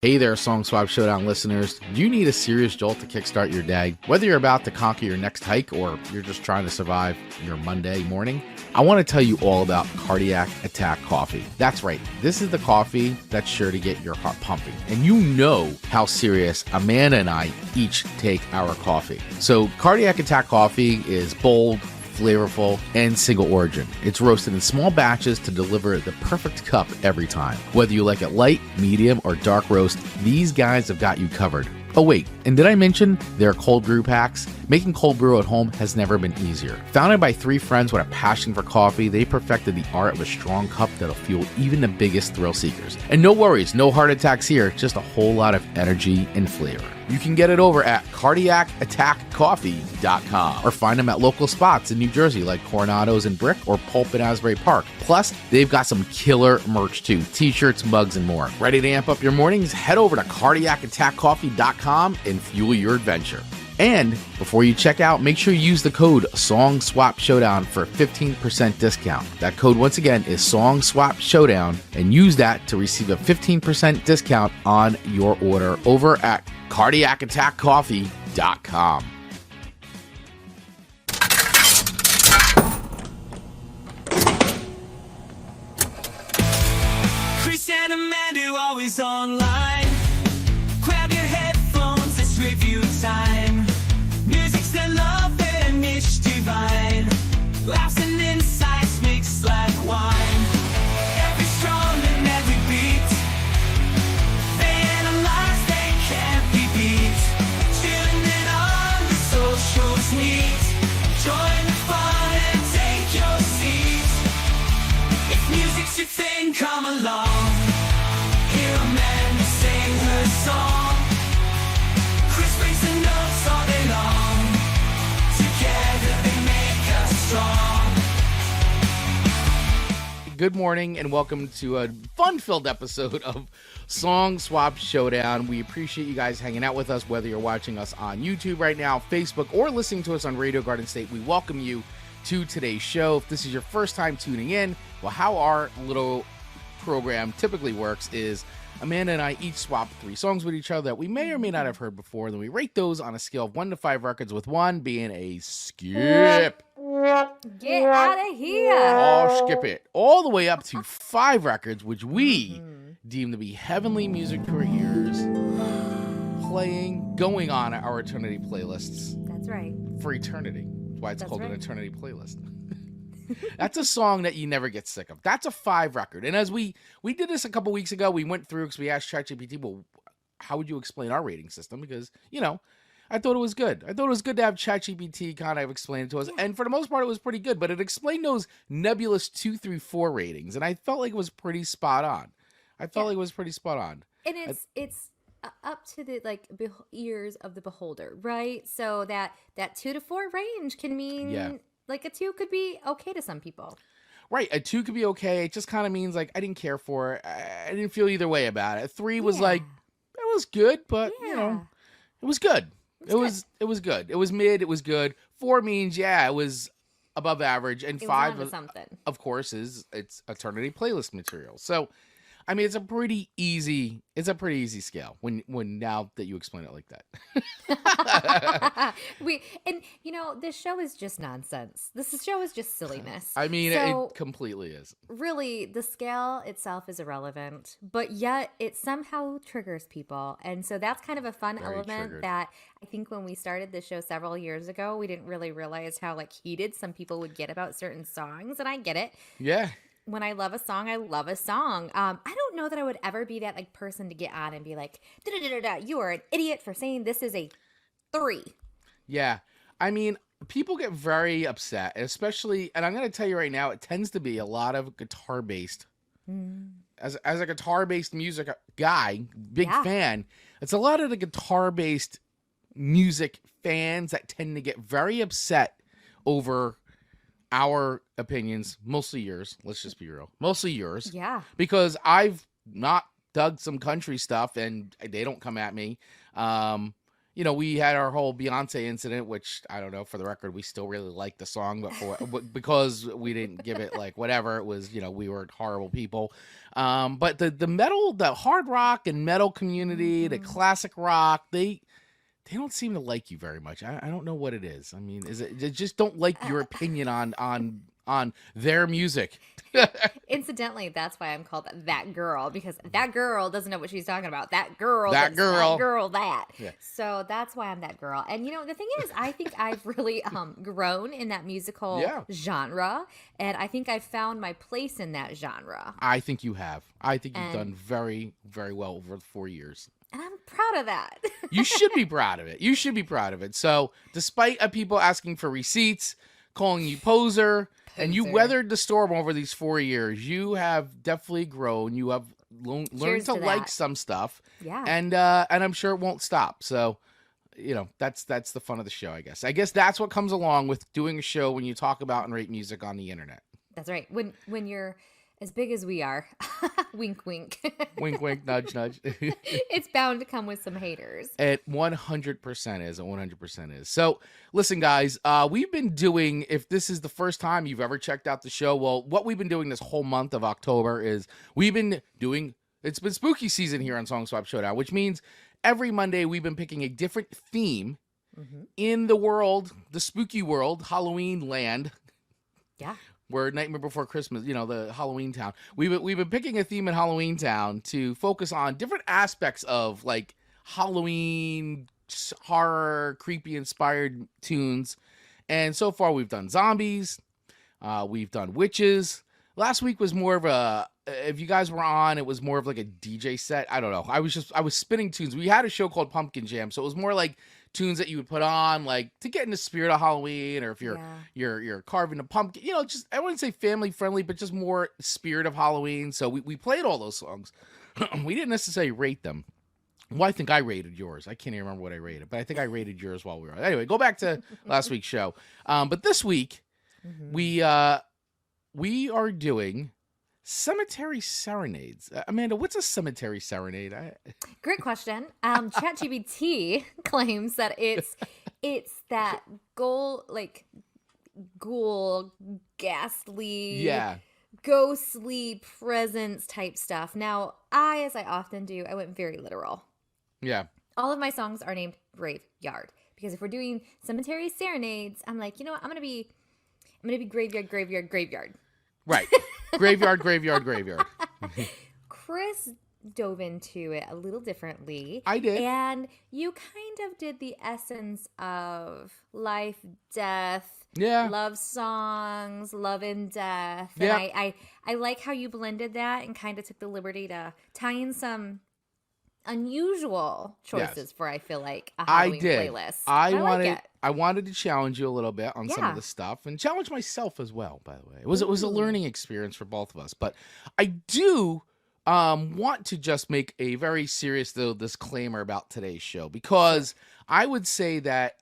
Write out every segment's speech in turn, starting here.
Hey there, Song Swap Showdown listeners. Do you need a serious jolt to kickstart your day? Whether you're about to conquer your next hike or you're just trying to survive your Monday morning, I want to tell you all about Cardiac Attack Coffee. That's right. This is the coffee that's sure to get your heart pumping. And you know how serious Amanda and I each take our coffee. So Cardiac Attack Coffee is bold, flavorful, and single origin. It's roasted in small batches to deliver the perfect cup every time. Whether you like it light, medium, or dark roast, these guys have got you covered. Oh wait, and did I mention their cold brew packs? Making cold brew at home has never been easier. Founded by three friends with a passion for coffee, they perfected the art of a strong cup that'll fuel even the biggest thrill seekers. And no worries, no heart attacks here, just a whole lot of energy and flavor. You can get it over at cardiacattackcoffee.com or find them at local spots in New Jersey like Coronado's in Brick or Pulp in Asbury Park. Plus, they've got some killer merch too, t-shirts, mugs, and more. Ready to amp up your mornings? Head over to cardiacattackcoffee.com and fuel your adventure. And before you check out, make sure you use the code Song Swap Showdown for a 15% discount. That code once again is Song Swap Showdown, and use that to receive a 15% discount on your order over at cardiacattackcoffee.com. Chris and Amanda always online. Grab your headphones, it's review time. Music's the love and it's divine. Laughs and insights mixed like wine. Every strong and every beat. They analyze, they can't be beat. Tuning in on the socials meet. Join the fun and take your seat. If music's your thing, come along. Hear Amanda sing her song. Chris brings the notes all day long. Together they make us strong. Good morning and welcome to a fun-filled episode of Song Swap Showdown. We appreciate you guys hanging out with us, whether you're watching us on YouTube right now, Facebook, or listening to us on Radio Garden State. We welcome you to today's show. If this is your first time tuning in, well, how our little program typically works is Amanda and I each swap 3 songs with each other that we may or may not have heard before. Then we rate those on a scale of 1 to 5 records, with 1 being a skip. Get out of here. Oh, skip it. All the way up to 5 records, which we deem to be heavenly music to our ears, going on our eternity playlists That's right. for eternity. That's why it's That's called an right. eternity playlist. That's a song that you never get sick of. That's a 5 record. And as we did this a couple weeks ago, we went through because we asked ChatGPT, well, how would you explain our rating system? Because, you know, I thought it was good. I thought it was good to have ChatGPT kind of explain it to us. Yeah. And for the most part, it was pretty good. But it explained those nebulous 2 through 4 ratings. And I felt like it was pretty spot on. And it's up to the ears of the beholder, right? So that 2 to 4 range can mean like a 2 could be okay to some people. Right. A 2 could be okay. It just kind of means like I didn't care for it. I didn't feel either way about it. A 3 was like, it was good, but you know, it was good. It was good. It was mid. It was good. 4 means, it was above average. And It was 5, onto something. of course, it's eternity playlist material. So, I mean, it's a pretty easy scale when now that you explain it like that. This show is just nonsense. This show is just silliness. I mean, So, it completely is. really, the scale itself is irrelevant, but yet it somehow triggers people. And so that's kind of a fun Very element triggered. that I think when we started the show several years ago, we didn't really realize how heated some people would get about certain songs. And I get it. Yeah. When I love a song, I love a song. I don't know that I would ever be that person to get on and be like, da-da-da-da-da, you are an idiot for saying this is a 3. Yeah. I mean, people get very upset, especially, and I'm going to tell you right now, it tends to be a lot of guitar-based. As a guitar-based music guy, big fan, it's a lot of the guitar-based music fans that tend to get very upset over our opinions, mostly yours. Let's just be real. Mostly yours. Yeah. Because I've not dug some country stuff and they don't come at me. we had our whole Beyonce incident, which I don't know, for the record, we still really like the song, but because we didn't give it like whatever, it was, we were horrible people. But the metal, the hard rock and metal community, the classic rock, they don't seem to like you very much. I don't know what it is. I mean, is it they just don't like your opinion on their music? Incidentally, that's why I'm called that girl, because that girl doesn't know what she's talking about. That girl, That girl. Yeah. So that's why I'm that girl. And the thing is, I think I've really grown in that musical genre, and I think I've found my place in that genre. I think you have. I think you've done very, very well over the 4 years. And I'm proud of that. You should be proud of it. You should be proud of it. So, despite people asking for receipts, calling you poser, and you weathered the storm over these 4 years, you have definitely grown. You have learned to like some stuff. Yeah. And I'm sure it won't stop. So, that's the fun of the show, I guess. I guess that's what comes along with doing a show when you talk about and rate music on the internet. That's right. When you're as big as we are, wink, wink. Wink, wink, nudge, nudge. It's bound to come with some haters. It 100% is. It 100% is. So, listen, guys, we've been doing, if this is the first time you've ever checked out the show, well, what we've been doing this whole month of October is it's been spooky season here on Song Swap Showdown, which means every Monday we've been picking a different theme in the world, the spooky world, Halloween land. Yeah. We're Nightmare Before Christmas, the Halloween Town. We've been picking a theme in Halloween Town to focus on different aspects of like Halloween horror, creepy inspired tunes. And so far we've done zombies, we've done witches. Last week was more of if you guys were on, it was more of like a DJ set. I don't know. I was spinning tunes. We had a show called Pumpkin Jam, so it was more like tunes that you would put on like to get in the spirit of Halloween, or if you're carving a pumpkin, just, I wouldn't say family friendly, but just more spirit of Halloween. So we played all those songs. We didn't necessarily rate them. Well, I think I rated yours. I can't even remember what I rated, but I think I rated yours while we were on. Anyway, go back to last week's show. But this week we are doing cemetery serenades. Amanda, what's a cemetery serenade? Great question. ChatGPT claims that it's that ghoul, ghastly, ghostly presence type stuff. Now, as I often do, I went very literal. Yeah. All of my songs are named Graveyard, because if we're doing cemetery serenades, I'm like, you know what? I'm gonna be graveyard, graveyard, graveyard. Right. Graveyard, graveyard, graveyard. Chris dove into it a little differently. I did. And you kind of did the essence of life, death, love songs, love and death. And I like how you blended that and kind of took the liberty to tie in some unusual choices for, I feel like, a Halloween playlist. I wanted to challenge you a little bit on some of the stuff, and challenge myself as well, by the way. It was a learning experience for both of us. But I do want to just make a very serious disclaimer about today's show, because I would say that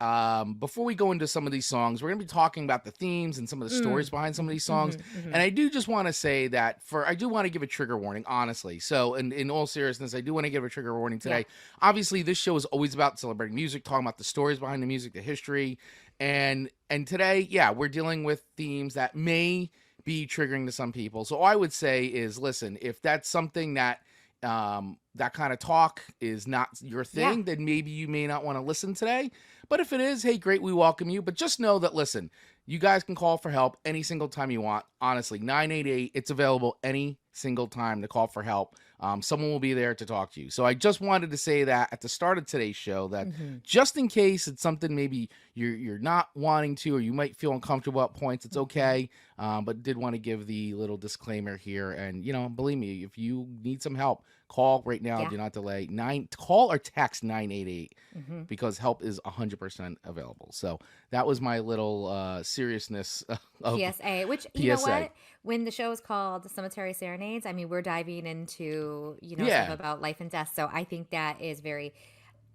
before we go into some of these songs, we're going to be talking about the themes and some of the stories behind some of these songs. And I do just want to say that I do want to give a trigger warning, honestly. So in all seriousness, I do want to give a trigger warning today. Obviously, this show is always about celebrating music, talking about the stories behind the music, the history. And today, we're dealing with themes that may be triggering to some people. So all I would say is, listen, if that's something that that kind of talk is not your thing, then maybe you may not want to listen today. But if it is, hey, great, we welcome you. But just know that, listen, you guys can call for help any single time you want. Honestly, 988, it's available any single time to call for help. Someone will be there to talk to you. So I just wanted to say that at the start of today's show, that just in case it's something maybe you're not wanting to, or you might feel uncomfortable at points, it's okay. But did want to give the little disclaimer here. And, believe me, if you need some help, call right now. Do not delay. Call or text 988 because help is 100% available. So that was my little seriousness of PSA, which, you know what? When the show is called Cemetery Serenades, I mean, we're diving into, stuff about life and death. So I think that is very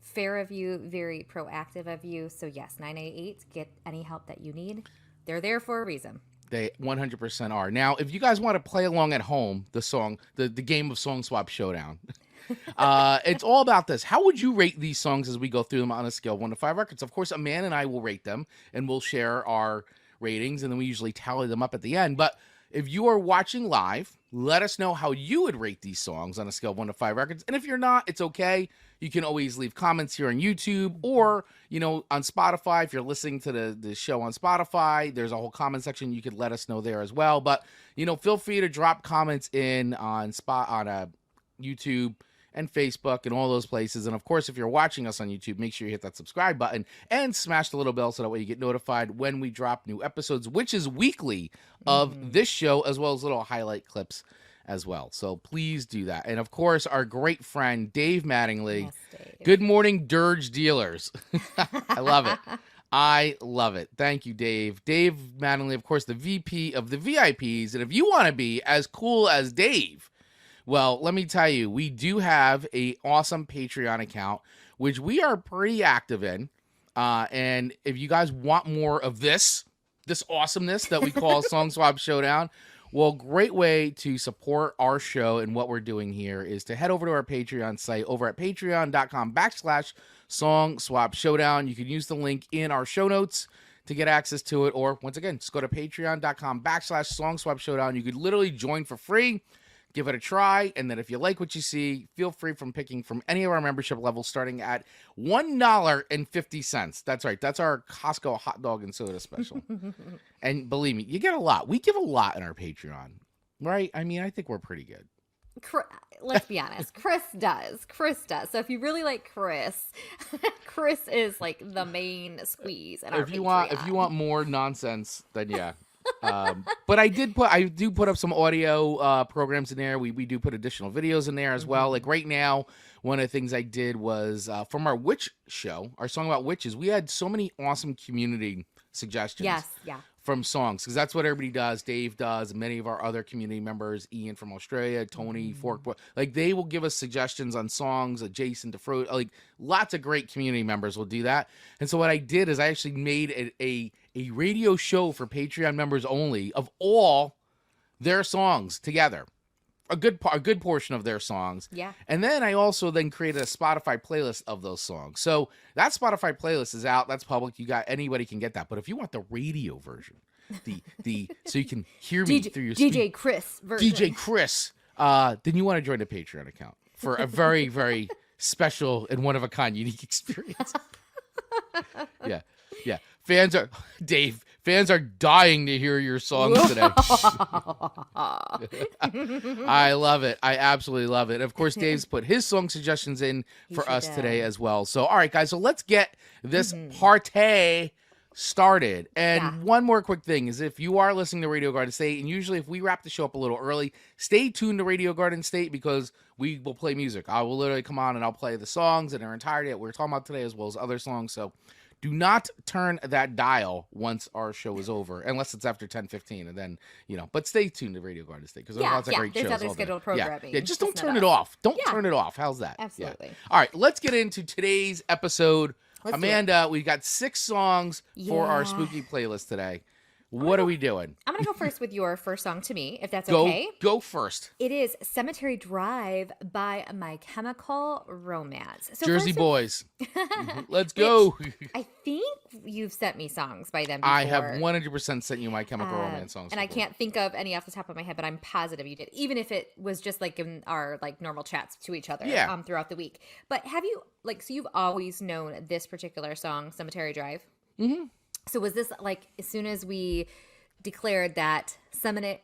fair of you, very proactive of you. So yes, 988, get any help that you need. They're there for a reason. They 100% are. Now, if you guys want to play along at home, the game of Song Swap Showdown, It's all about this. How would you rate these songs as we go through them on a scale of 1 to 5 records? Of course, Amanda and I will rate them, and we'll share our ratings, and then we usually tally them up at the end. But if you are watching live, let us know how you would rate these songs on a scale of 1 to 5 records. And if you're not, it's okay. You can always leave comments here on YouTube or, on Spotify. If you're listening to the show on Spotify, there's a whole comment section. You could let us know there as well. But, feel free to drop comments in on YouTube and Facebook and all those places. And of course, if you're watching us on YouTube, make sure you hit that subscribe button and smash the little bell so that way you get notified when we drop new episodes, which is weekly of this show, as well as little highlight clips as well. So please do that. And of course, our great friend, Dave Mattingly. Yes, Dave. Good morning, Dirge Dealers. I love it. I love it. Thank you, Dave. Dave Mattingly, of course, the VP of the VIPs. And if you want to be as cool as Dave, well, let me tell you, we do have a awesome Patreon account, which we are pretty active in. And if you guys want more of this awesomeness that we call Song Swap Showdown, well, great way to support our show and what we're doing here is to head over to our Patreon site over at patreon.com/Song Swap Showdown. You can use the link in our show notes to get access to it. Or once again, just go to patreon.com/Song Swap Showdown. You could literally join for free. Give it a try, and then if you like what you see, feel free from picking from any of our membership levels starting at $1.50. That's right. That's our Costco hot dog and soda special. And believe me, you get a lot. We give a lot in our Patreon, right? I mean, I think we're pretty good. Let's be honest. Chris does. So if you really like Chris, Chris is like the main squeeze in our Patreon. If you want more nonsense, then yeah. But I do put up some audio programs in there. We do put additional videos in there as well. Like right now, one of the things I did was from our witch show, our song about witches. We had so many awesome community suggestions. Yes, yeah. From songs, because that's what everybody does. Dave does, many of our other community members, Ian from Australia, Tony, Forkboy, like they will give us suggestions on songs, Jason DeFro, like lots of great community members will do that. And so what I did is I actually made a radio show for Patreon members only of all their songs together. A good portion of their songs. Yeah. And then I also created a Spotify playlist of those songs. So that Spotify playlist is out. That's public. Anybody can get that. But if you want the radio version, the so you can hear me through your DJ Chris version. DJ Chris, then you want to join the Patreon account for a very, very special and one of a kind unique experience. Yeah. Fans are dying to hear your songs today. I love it. I absolutely love it. Of course, Dave's put his song suggestions in for us today as well. So, all right, guys. So let's get this party started. And one more quick thing is if you are listening to Radio Garden State, and usually if we wrap the show up a little early, stay tuned to Radio Garden State because we will play music. I will literally come on and I'll play the songs in their entirety that we're talking about today as well as other songs. So do not turn that dial once our show is over, unless it's after 10:15, and then But stay tuned to Radio Garden State because there's lots of great shows. There's other scheduled programming. Yeah, just don't turn it off. Don't turn it off. How's that? Absolutely. Yeah. All right, let's get into today's episode. Amanda, we got 6 songs for our spooky playlist today. What are we doing? I'm going to go first with your first song to me, if that's okay. Go first. It is Cemetery Drive by My Chemical Romance. So Jersey Boys. Let's go. I think you've sent me songs by them before. I have 100% sent you My Chemical Romance songs. And before. I can't think of any off the top of my head, but I'm positive you did. Even if it was just like in our like normal chats to each other throughout the week. But have you, so you've always known this particular song, Cemetery Drive? Mm-hmm. So was this like as soon as we declared that Cemetery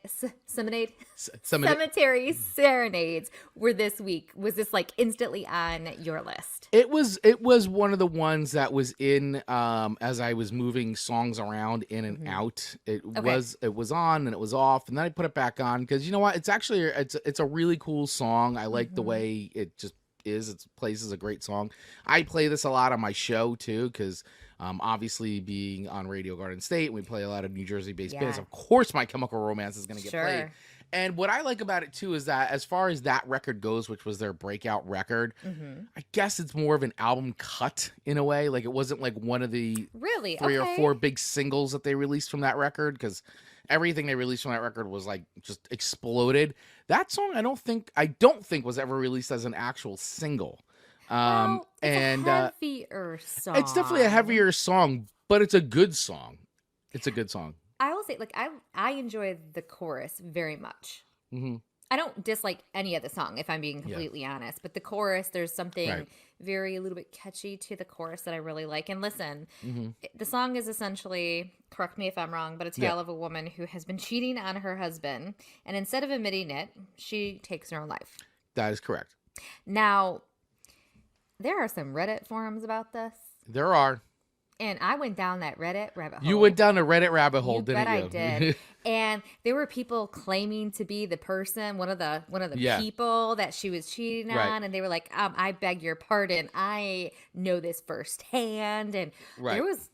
Serenades were this week, was this like instantly on your list? It was one of the ones that was in as I was moving songs around in and out. It was on and it was off, and then I put it back on because you know what? It's actually it's a really cool song. I like the way it just is. It plays as a great song. I play this a lot on my show too because obviously being on Radio Garden State, we play a lot of New Jersey-based bands. Of course, My Chemical Romance is going to get played. And what I like about it, too, is that as far as that record goes, which was their breakout record, I guess it's more of an album cut in a way. Like, it wasn't like one of the 3 or 4 big singles that they released from that record, because everything they released from that record was, like, just exploded. That song, I don't think was ever released as an actual single. Well, it's a heavier song. It's definitely a heavier song, but it's a good song. It's a good song. I will say, like, I enjoy the chorus very much. Mm-hmm. I don't dislike any of the song, if I'm being completely honest. But the chorus, there's something a little bit catchy to the chorus that I really like. And listen, the song is essentially, correct me if I'm wrong, but a tale of a woman who has been cheating on her husband. And instead of admitting it, she takes her own life. That is correct. Now, there are some Reddit forums about this. There are. And I went down that Reddit rabbit hole. You went down a Reddit rabbit hole, didn't you? I did. And there were people claiming to be the person, one of the people that she was cheating on, and they were like, "I beg your pardon, I know this firsthand." And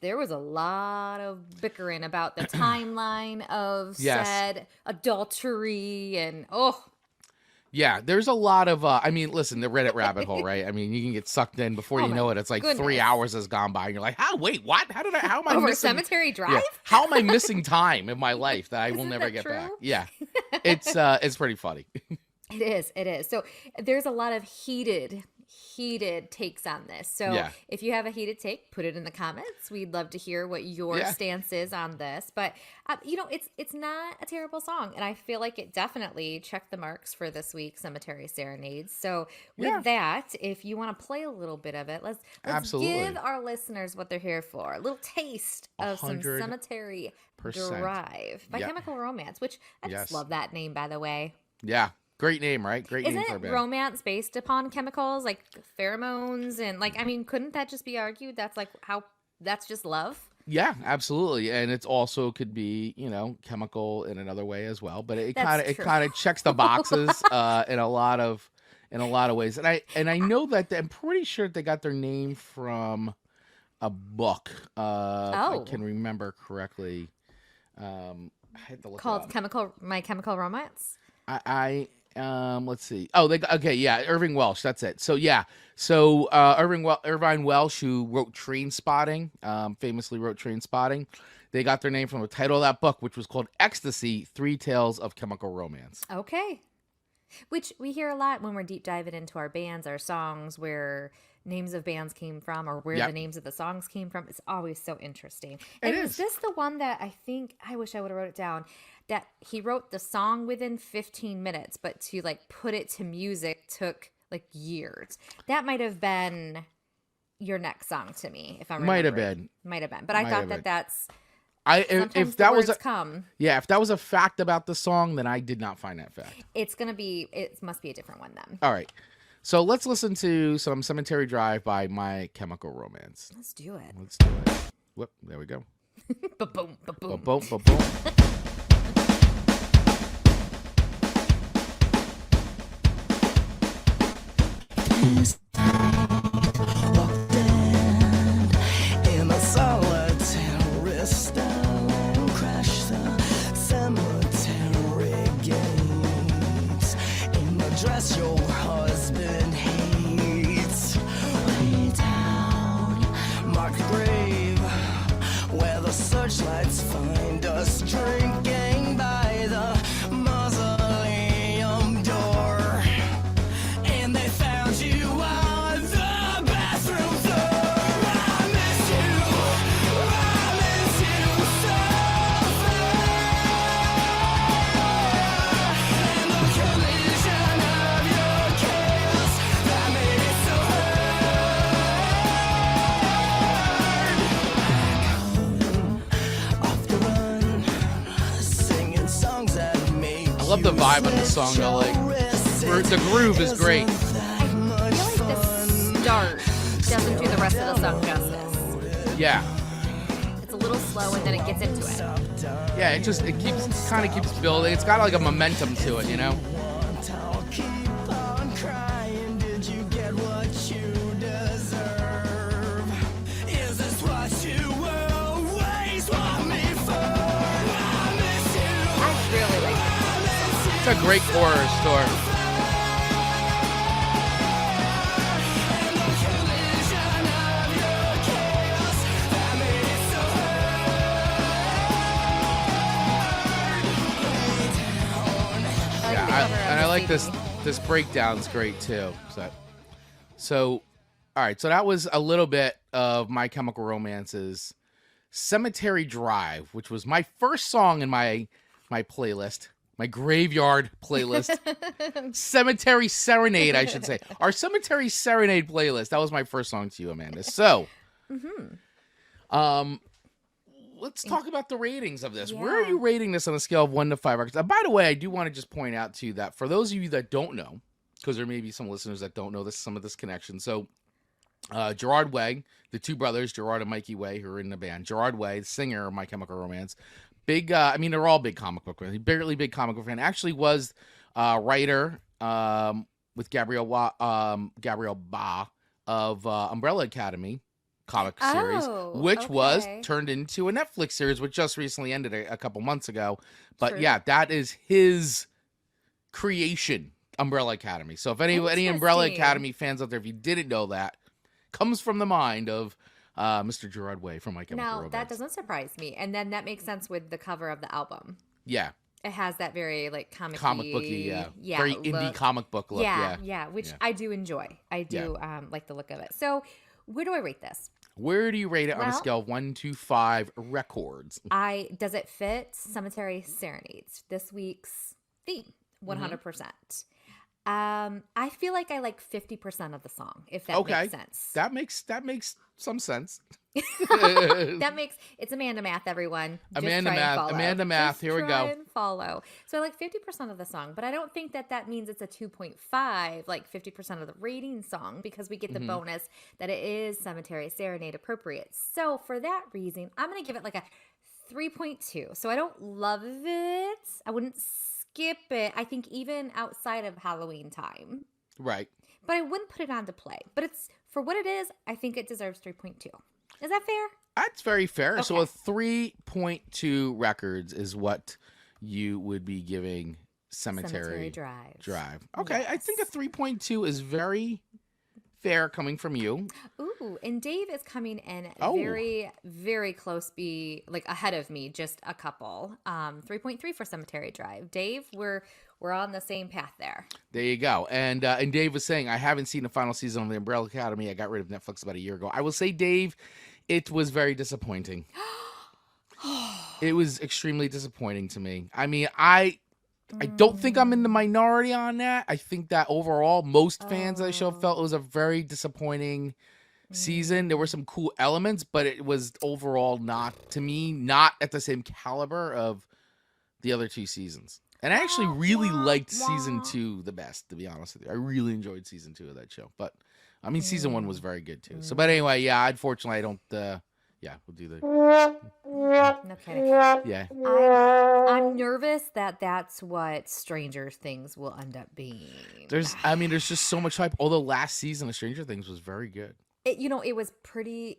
there was a lot of bickering about the timeline of said adultery, and yeah, there's a lot of, I mean, listen, the Reddit rabbit hole, right? I mean, you can get sucked in before you know it. It's like 3 hours has gone by, and you're like, wait, what? How am I missing? Cemetery Drive? Yeah. How am I missing time in my life that I will never get back? Yeah, it's pretty funny. It is. So there's a lot of heated takes on this. So if you have a heated take, put it in the comments. We'd love to hear what your stance is on this. But it's not a terrible song, and I feel like it definitely checked the marks for this week's Cemetery Serenades. So with that, if you want to play a little bit of it, let's give our listeners what they're here for. A little taste of some Cemetery Drive by Chemical Romance, which I just love that name, by the way. Yeah. Great name, right? Great name for a band. Isn't romance based upon chemicals, like pheromones? And couldn't that just be argued? That's that's just love? Yeah, absolutely. And it's also could be, chemical in another way as well. But it kind of checks the boxes in a lot of ways. And I know that I'm pretty sure they got their name from a book. If I can remember correctly. I had to look called My Chemical Romance. Let's see. Irving Welsh. That's it. So Irvine Welsh, who wrote Train Spotting, famously wrote Train Spotting. They got their name from the title of that book, which was called Ecstasy: 3 Tales of Chemical Romance. Okay. Which we hear a lot when we're deep diving into our bands, our songs, where names of bands came from or where the names of the songs came from. It's always so interesting. And is this the one that I wish I would have wrote it down, that he wrote the song within 15 minutes, but to put it to music took years? That might have been your next song to me, if I'm remembering. Might have been. But I thought that's if that was if that was a fact about the song, then I did not find that fact. It must be a different one then. All right. So let's listen to some Cemetery Drive by My Chemical Romance. Let's do it. Whoop, there we go. Ba-boom, ba-boom. Ba-boom, ba-boom. This night walked dead in a solitary stone, crashed the cemetery gates in the dress your husband hates. Lay down, mark the grave where the searchlights find us, drinking by the mausoleum door. And they found you on the bathroom floor. I miss you so bad. And the collision of your chaos that made it so hard. Off the run, singing songs that make I love the vibe of the song though. The groove is great. I feel like the start doesn't do the rest of the song justice. Yeah. It's a little slow and then it gets into it. Yeah, it keeps building. It's got a momentum to it, I'll keep on crying. Did you get what you deserve? Is this what you always want me for? I miss you. I really like it. It's a great chorus story. like this breakdown's great too. So all right, so that was a little bit of My Chemical Romance's Cemetery Drive, which was my first song in my playlist, my graveyard playlist. Cemetery Serenade, I should say. Our Cemetery Serenade playlist. That was my first song to you, Amanda. So, let's talk about the ratings of this. Yeah. Where are you rating this on a scale of 1 to 5 records? By the way, I do want to just point out to you that for those of you that don't know, because there may be some listeners that don't know some of this connection. So, Gerard Way, the two brothers, Gerard and Mikey Way, who are in the band. Gerard Way, the singer of My Chemical Romance. Big, they're all big comic book fans. Barely big comic book fan. Actually was a writer with Gabrielle Ba of Umbrella Academy comic series, which was turned into a Netflix series, which just recently ended a couple months ago. But yeah, that is his creation, Umbrella Academy. So if any Umbrella Academy fans out there, if you didn't know that, comes from the mind of Mr. Gerard Way from My Chemical Romance. Now, that doesn't surprise me. And then that makes sense with the cover of the album. Yeah. It has that very, like, comic booky, very indie comic book look. Yeah, which I do enjoy. I do like the look of it. So, where do I rate this? Where do you rate it on a scale of 1 to 5 records? Does it fit Cemetery Serenades, this week's theme? 100%. I feel like I like 50% of the song, if that makes sense. That makes some sense. It's Amanda Math, everyone. Amanda Math. Here we go. And follow. So I like 50% of the song, but I don't think that means it's a 2.5, like 50% of the rating song, because we get the bonus that it is Cemetery Serenade appropriate. So for that reason, I'm going to give it like a 3.2. So I don't love it. I wouldn't skip it, I think, even outside of Halloween time. Right. But I wouldn't put it on to play. But it's, for what it is, I think it deserves 3.2. Is that fair? That's very fair. Okay. So a 3.2 records is what you would be giving Cemetery Drive. Okay, yes. I think a 3.2 is very fair coming from you. Ooh, and Dave is coming in very, very close, ahead of me, just a couple. 3.3 for Cemetery Drive. Dave, we're on the same path there. There you go. And Dave was saying, I haven't seen the final season of the Umbrella Academy. I got rid of Netflix about a year ago. I will say, Dave, it was very disappointing. It was extremely disappointing to me. I mean, I don't think I'm in the minority on that. I think that overall, most fans of the show felt it was a very disappointing season. There were some cool elements, but it was overall not at the same caliber of the other two seasons. And I actually really liked season 2 the best, to be honest with you. I really enjoyed season 2 of that show. But, I mean, season 1 was very good, too. So, but anyway, yeah, unfortunately, I don't... we'll do the... No kidding. Yeah. I'm nervous that that's what Stranger Things will end up being. There's just so much hype. Although last season of Stranger Things was very good. It was pretty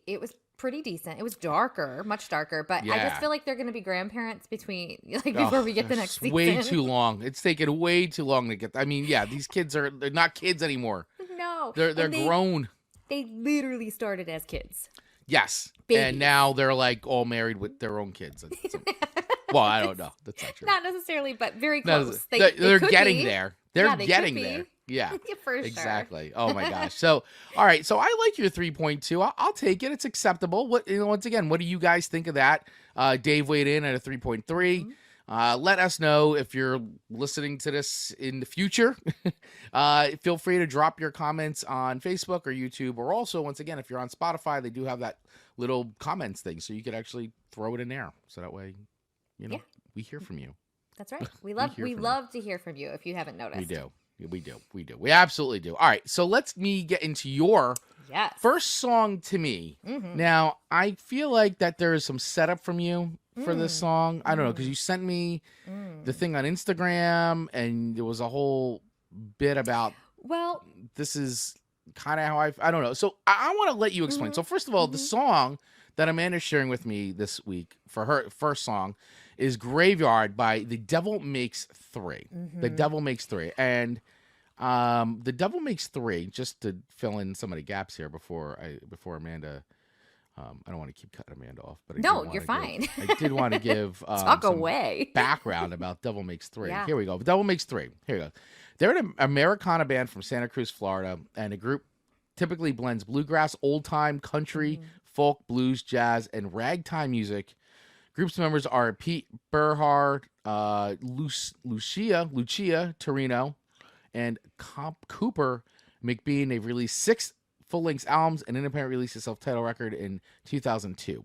decent. It was darker, much darker, but I just feel like they're going to be grandparents before we get the next season. Way too long. It's taken way too long to get. I mean, these kids they're not kids anymore. No, they're grown. They literally started as kids. Yes, babies. And now they're like all married with their own kids. Well, I don't know. That's not true. Not necessarily, but very close. No, they're getting there. They're getting there. Yeah, for sure. Exactly. Oh my gosh. So, all right. So I like your 3.2. I'll take it. It's acceptable. Once again, what do you guys think of that? Dave weighed in at a 3.3. Let us know if you're listening to this in the future. Feel free to drop your comments on Facebook or YouTube, or also, once again, if you're on Spotify, they do have that little comments thing, so you could actually throw it in there. So that way, we hear from you. That's right. We love to hear from you if you haven't noticed. We do. We absolutely do. All right. So let me get into your first song to me. Mm-hmm. Now, I feel like that there is some setup from you for this song. I don't know, because you sent me the thing on Instagram, and there was a whole bit about, this is kind of how I don't know. So I want to let you explain. So first of all, the song that Amanda's sharing with me this week for her first song is Graveyard by The Devil Makes 3. The Devil Makes 3. And The Devil Makes 3, just to fill in some of the gaps here before Amanda I don't want to keep cutting Amanda off, but no, you're fine. I did want to give talk away background about Devil Makes Three. Yeah. Here we go. Devil Makes Three. Here we go. They're an Americana band from Santa Cruz, Florida, and the group typically blends bluegrass, old time, country, folk, blues, jazz, and ragtime music. Group's members are Pete Berhard, Lucia Torino, and Cooper McBean. They've released 6 full-length albums and independent release a self-titled record in 2002.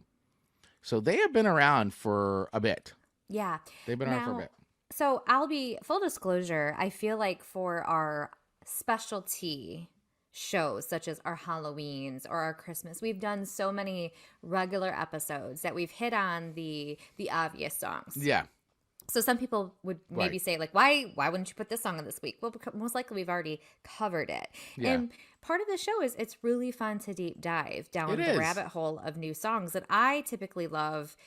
So they have been around for a bit. Yeah. They've been around for a bit. So I'll be, full disclosure, I feel like for our specialty shows, such as our Halloweens or our Christmas, we've done so many regular episodes that we've hit on the obvious songs. Yeah. So some people would maybe say, like, why wouldn't you put this song in this week? Well, because most likely we've already covered it. Yeah. And part of the show is it's really fun to deep dive down the rabbit hole of new songs that I typically love,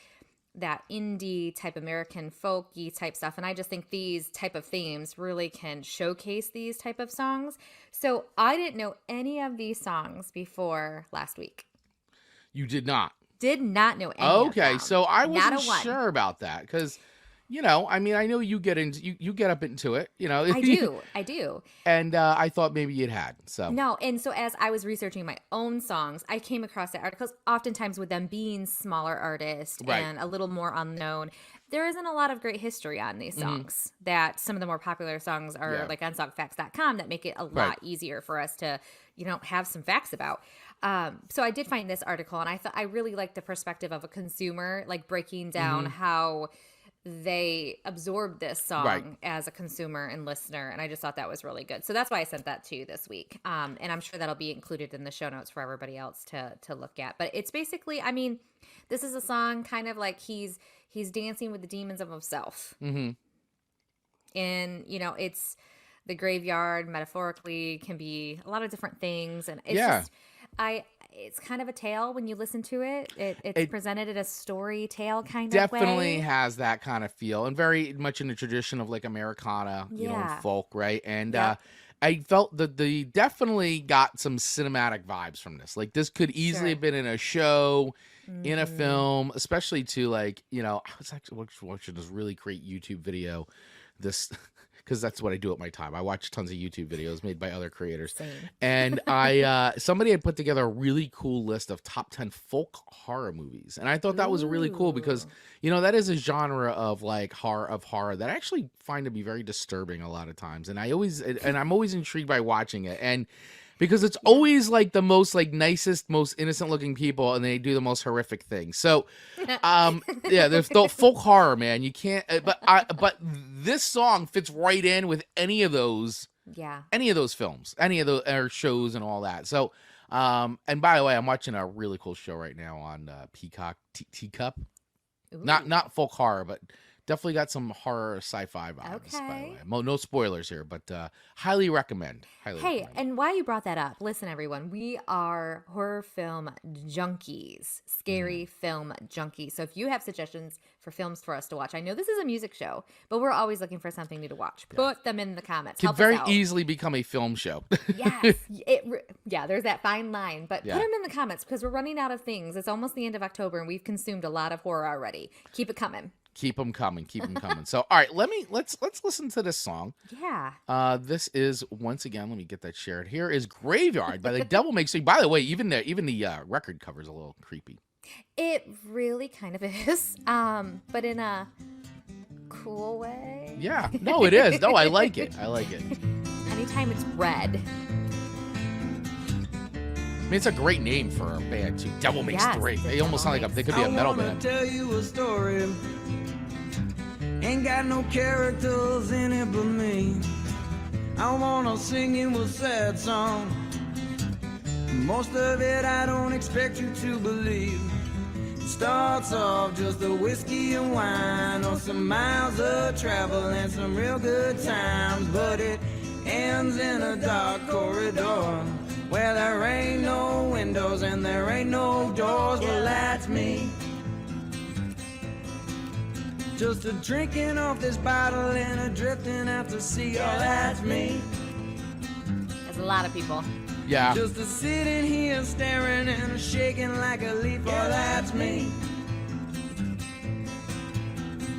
that indie type American folky type stuff. And I just think these type of themes really can showcase these type of songs. So I didn't know any of these songs before last week. You did not? Did not know any of them. Okay, so I wasn't sure about that because... You know, I mean, I know you get into you get up into it, you know. I do. And I thought maybe you'd had. So no, and so as I was researching my own songs, I came across the articles. Oftentimes, with them being smaller artists and a little more unknown, there isn't a lot of great history on these songs. That some of the more popular songs are like on songfacts.com that make it a lot easier for us to, have some facts about. So I did find this article, and I thought I really liked the perspective of a consumer, like breaking down how they absorbed this song as a consumer and listener, and I just thought that was really good. So that's why I sent that to you this week, and I'm sure that'll be included in the show notes for everybody else to look at. But it's basically, I mean, this is a song kind of like he's dancing with the demons of himself, and it's the graveyard. Metaphorically, can be a lot of different things, and it's just it's kind of a tale when you listen to it. It's presented in a story tale kind of way. Definitely has that kind of feel, and very much in the tradition of like Americana, and folk, right? And I felt that they definitely got some cinematic vibes from this. Like this could easily have been in a show, in a film, especially to like, I was actually watching this really great YouTube video. Because that's what I do at my time. I watch tons of YouTube videos made by other creators. Same. And somebody had put together a really cool list of top 10 folk horror movies. And I thought that was really cool because, that is a genre of like horror that I actually find to be very disturbing a lot of times. And I'm always intrigued by watching it. And because it's always like the most like nicest, most innocent looking people, and they do the most horrific things. So, there's the folk horror, man. You can't. But this song fits right in with any of those films, any of those shows, and all that. So, and by the way, I'm watching a really cool show right now on Peacock, Teacup. Not folk horror, but definitely got some horror sci-fi vibes, by the way. No spoilers here, but highly recommend. And why you brought that up, listen, everyone, we are horror film junkies, scary film junkies. So if you have suggestions for films for us to watch, I know this is a music show, but we're always looking for something new to watch. Put them in the comments. Could very easily become a film show. Yes. There's that fine line, but put them in the comments because we're running out of things. It's almost the end of October, and we've consumed a lot of horror already. Keep it coming. Keep them coming. So, all right, let's listen to this song. Yeah. This is, once again, let me get that shared. Here is Graveyard by the Devil Makes Three. By the way, even the record cover is a little creepy. It really kind of is, but in a cool way. Yeah. No, it is. No, I like it. Anytime it's red. I mean, it's a great name for a band too. Devil Makes Three. They almost sound like they could be a metal band. Tell you a story. Ain't got no characters in it but me. I wanna sing you a sad song. Most of it I don't expect you to believe. It starts off just a whiskey and wine, or some miles of travel and some real good times, but it ends in a dark corridor where there ain't no windows and there ain't no doors. Well, that's me, just a drinking off this bottle and a drifting out to sea. Oh, that's me. There's a lot of people. Yeah. Just a sitting here staring and a shaking shaking like a leaf, oh, that's me.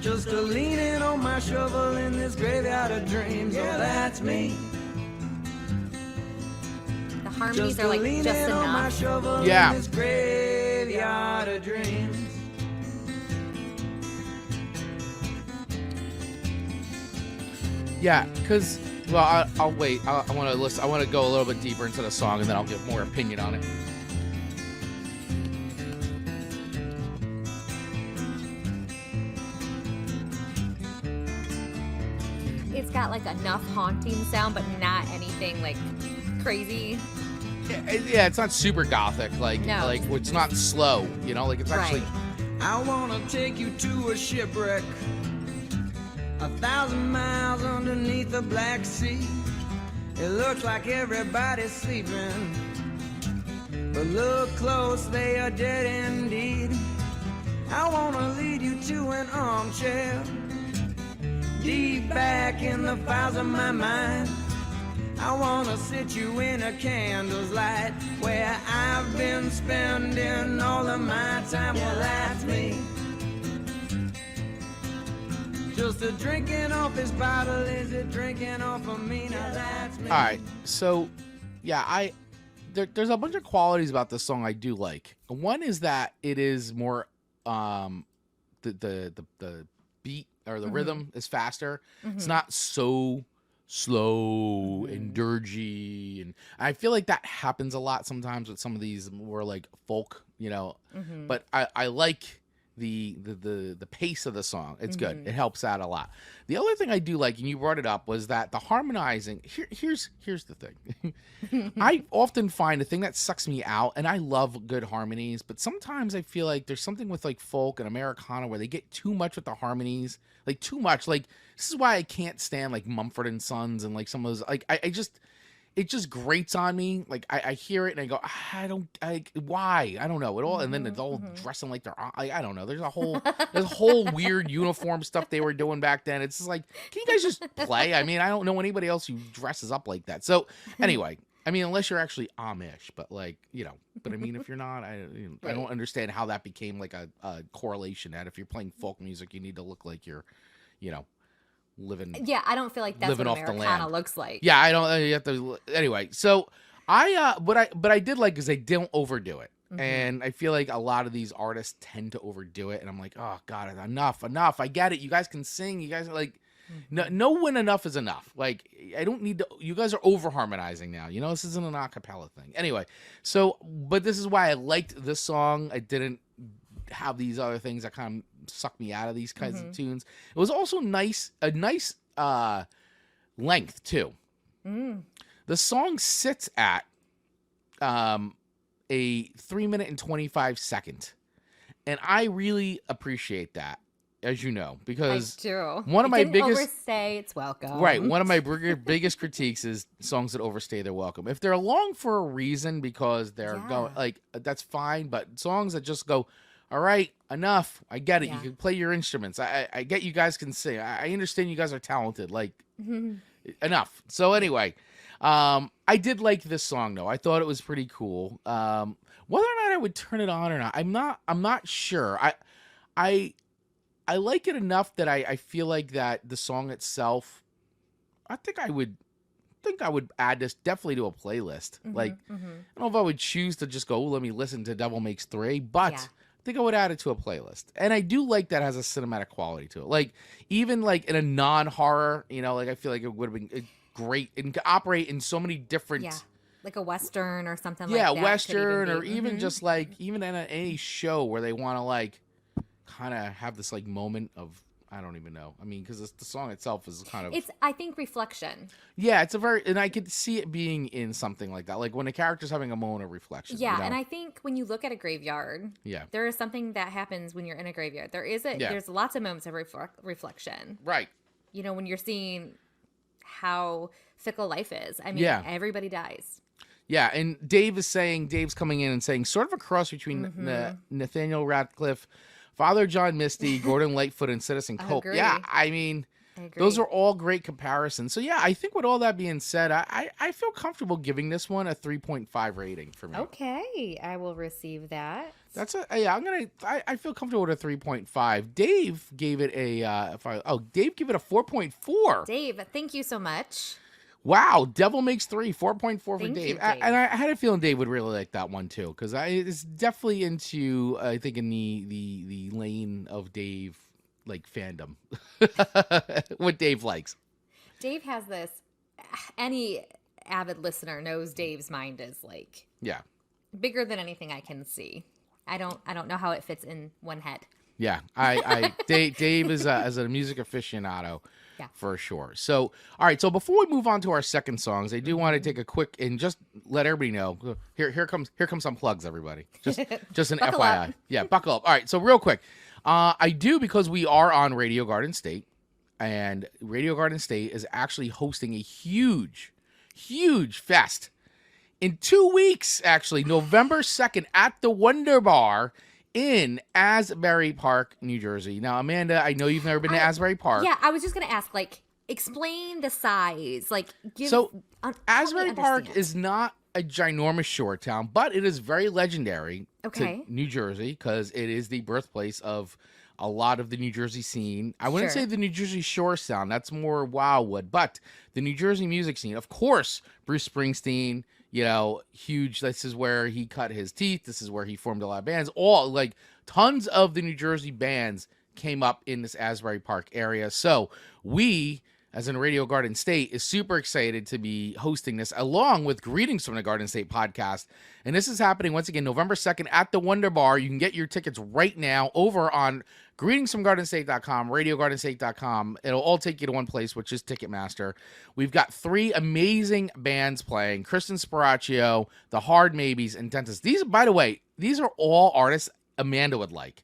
Just a leaning on my shovel in this graveyard of dreams, oh, that's me. The harmonies are like just enough. Yeah. In this graveyard of dreams. Yeah, because, well, I'll wait. I want to listen. I want to go a little bit deeper into the song, and then I'll get more opinion on it. It's got like enough haunting sound, but not anything like crazy. Yeah, it's not super gothic. Like it's not slow. You know, like it's actually. I wanna take you to a shipwreck, 1,000 miles underneath the Black Sea. It looks like everybody's sleeping, but look close, they are dead indeed. I wanna lead you to an armchair, deep back in the files of my mind. I wanna sit you in a candle's light, where I've been spending all of my time. Well, that's me. Just a drinking off this bottle, is it drinking off of me? Now that's me. All right, so yeah, there's a bunch of qualities about this song I do like. One is that it is more the beat or the rhythm is faster. It's not so slow and dirgy, and I feel like that happens a lot sometimes with some of these more like folk, you know. But I like the pace of the song. It's good. It helps out a lot. The other thing I do like, and you brought it up, was that the harmonizing. Here's the thing. I often find the thing that sucks me out, and I love good harmonies, but sometimes I feel like there's something with like folk and Americana where they get too much with the harmonies, like too much. Like this is why I can't stand like Mumford and Sons and like some of those. Like it just grates on me. Like I hear it and I go, why? I don't know. It all, and then it's all dressing like they're. I don't know. There's a whole weird uniform stuff they were doing back then. It's just like, can you guys just play? I mean, I don't know anybody else who dresses up like that. So anyway, I mean, unless you're actually Amish, but like, you know, but I mean, if you're not, I don't understand how that became like a correlation. That if you're playing folk music, you need to look like you're, you know, living. Yeah, I don't feel like that's what Americana looks like. Yeah, I don't. You have to. Anyway, so but I did like is they don't overdo it, and I feel like a lot of these artists tend to overdo it, and I'm like, oh god, enough. I get it. You guys can sing. You guys are like, know when enough is enough. Like I don't need to. You guys are over harmonizing now. You know, this isn't an acapella thing. Anyway, so but this is why I liked this song. I didn't have these other things that kind of suck me out of these kinds of tunes. It was also a nice length too. The song sits at a 3 minute and 25 second, and I really appreciate that, as you know, because one of my biggest overstay its welcome. Right, one of my biggest critiques is songs that overstay their welcome. If they're long for a reason because they're going like that's fine, but songs that just go, all right, enough. I get it. You can play your instruments. I get you guys can sing. I understand you guys are talented. Like, enough. So anyway, I did like this song though. I thought it was pretty cool. Whether or not I would turn it on or not, I'm not sure. I like it enough that I feel like that the song itself, I think I would add this definitely to a playlist. Like, I don't know if I would choose to just go, let me listen to Devil Makes Three, but I think I would add it to a playlist. And I do like that it has a cinematic quality to it. Like, even like in a non-horror, you know, like I feel like it would have been great and could operate in so many different. Yeah, like a Western or something like that. Yeah, Western or even just like, even in any show where they want to like kind of have this like moment of, I don't even know. I mean, because the song itself is kind of... It's, I think, reflection. Yeah, it's a very... And I could see it being in something like that. Like when a character's having a moment of reflection. Yeah, you know? And I think when you look at a graveyard, there is something that happens when you're in a graveyard. There's lots of moments of reflection. Right. You know, when you're seeing how fickle life is. I mean, everybody dies. Yeah, and Dave's coming in and saying, sort of a cross between Nathaniel Radcliffe, Father John Misty, Gordon Lightfoot, and Citizen Cope. Yeah, I mean, I agree. Those are all great comparisons. So yeah, I think with all that being said, I feel comfortable giving this one a 3.5 rating for me. Okay, I will receive that. I feel comfortable with a 3.5. Dave gave it Dave gave it a 4.4. Dave, thank you so much. Wow, Devil Makes 3, 4.4 for Thank Dave. you, Dave. And I had a feeling Dave would really like that one too, because it's definitely into, I think, in the lane of Dave, like, fandom. What Dave likes. Dave has this, any avid listener knows Dave's mind is like bigger than anything I can see. I don't know how it fits in one head. Yeah, Dave is as a music aficionado. Yeah. For sure. So, all right. So before we move on to our second songs, I do want to take a quick and just let everybody know. Here comes some plugs, everybody. Just an FYI. Yeah, buckle up. All right. So real quick, I do, because we are on Radio Garden State, and Radio Garden State is actually hosting a huge fest in 2 weeks. Actually, November 2nd at the Wonder Bar in Asbury Park, New Jersey. Now, Amanda, I know you've never been to Asbury Park. Yeah, I was just going to ask, like, explain the size. Like, Asbury Park is not a ginormous shore town, but it is very legendary to New Jersey, because it is the birthplace of a lot of the New Jersey scene. I wouldn't say the New Jersey Shore sound. That's more Wildwood. But the New Jersey music scene, of course, Bruce Springsteen, huge. This is where he cut his teeth. This is where he formed a lot of bands. Tons of the New Jersey bands came up in this Asbury Park area. So we, as in Radio Garden State, is super excited to be hosting this, along with Greetings from the Garden State podcast. And this is happening, once again, November 2nd at the Wonder Bar. You can get your tickets right now over on greetingsfromgardenstate.com, radiogardenstate.com. It'll all take you to one place, which is Ticketmaster. We've got 3 amazing bands playing: Kristen Sparacchio, The Hard Maybes, and Dentist. These, by the way, these are all artists Amanda would like.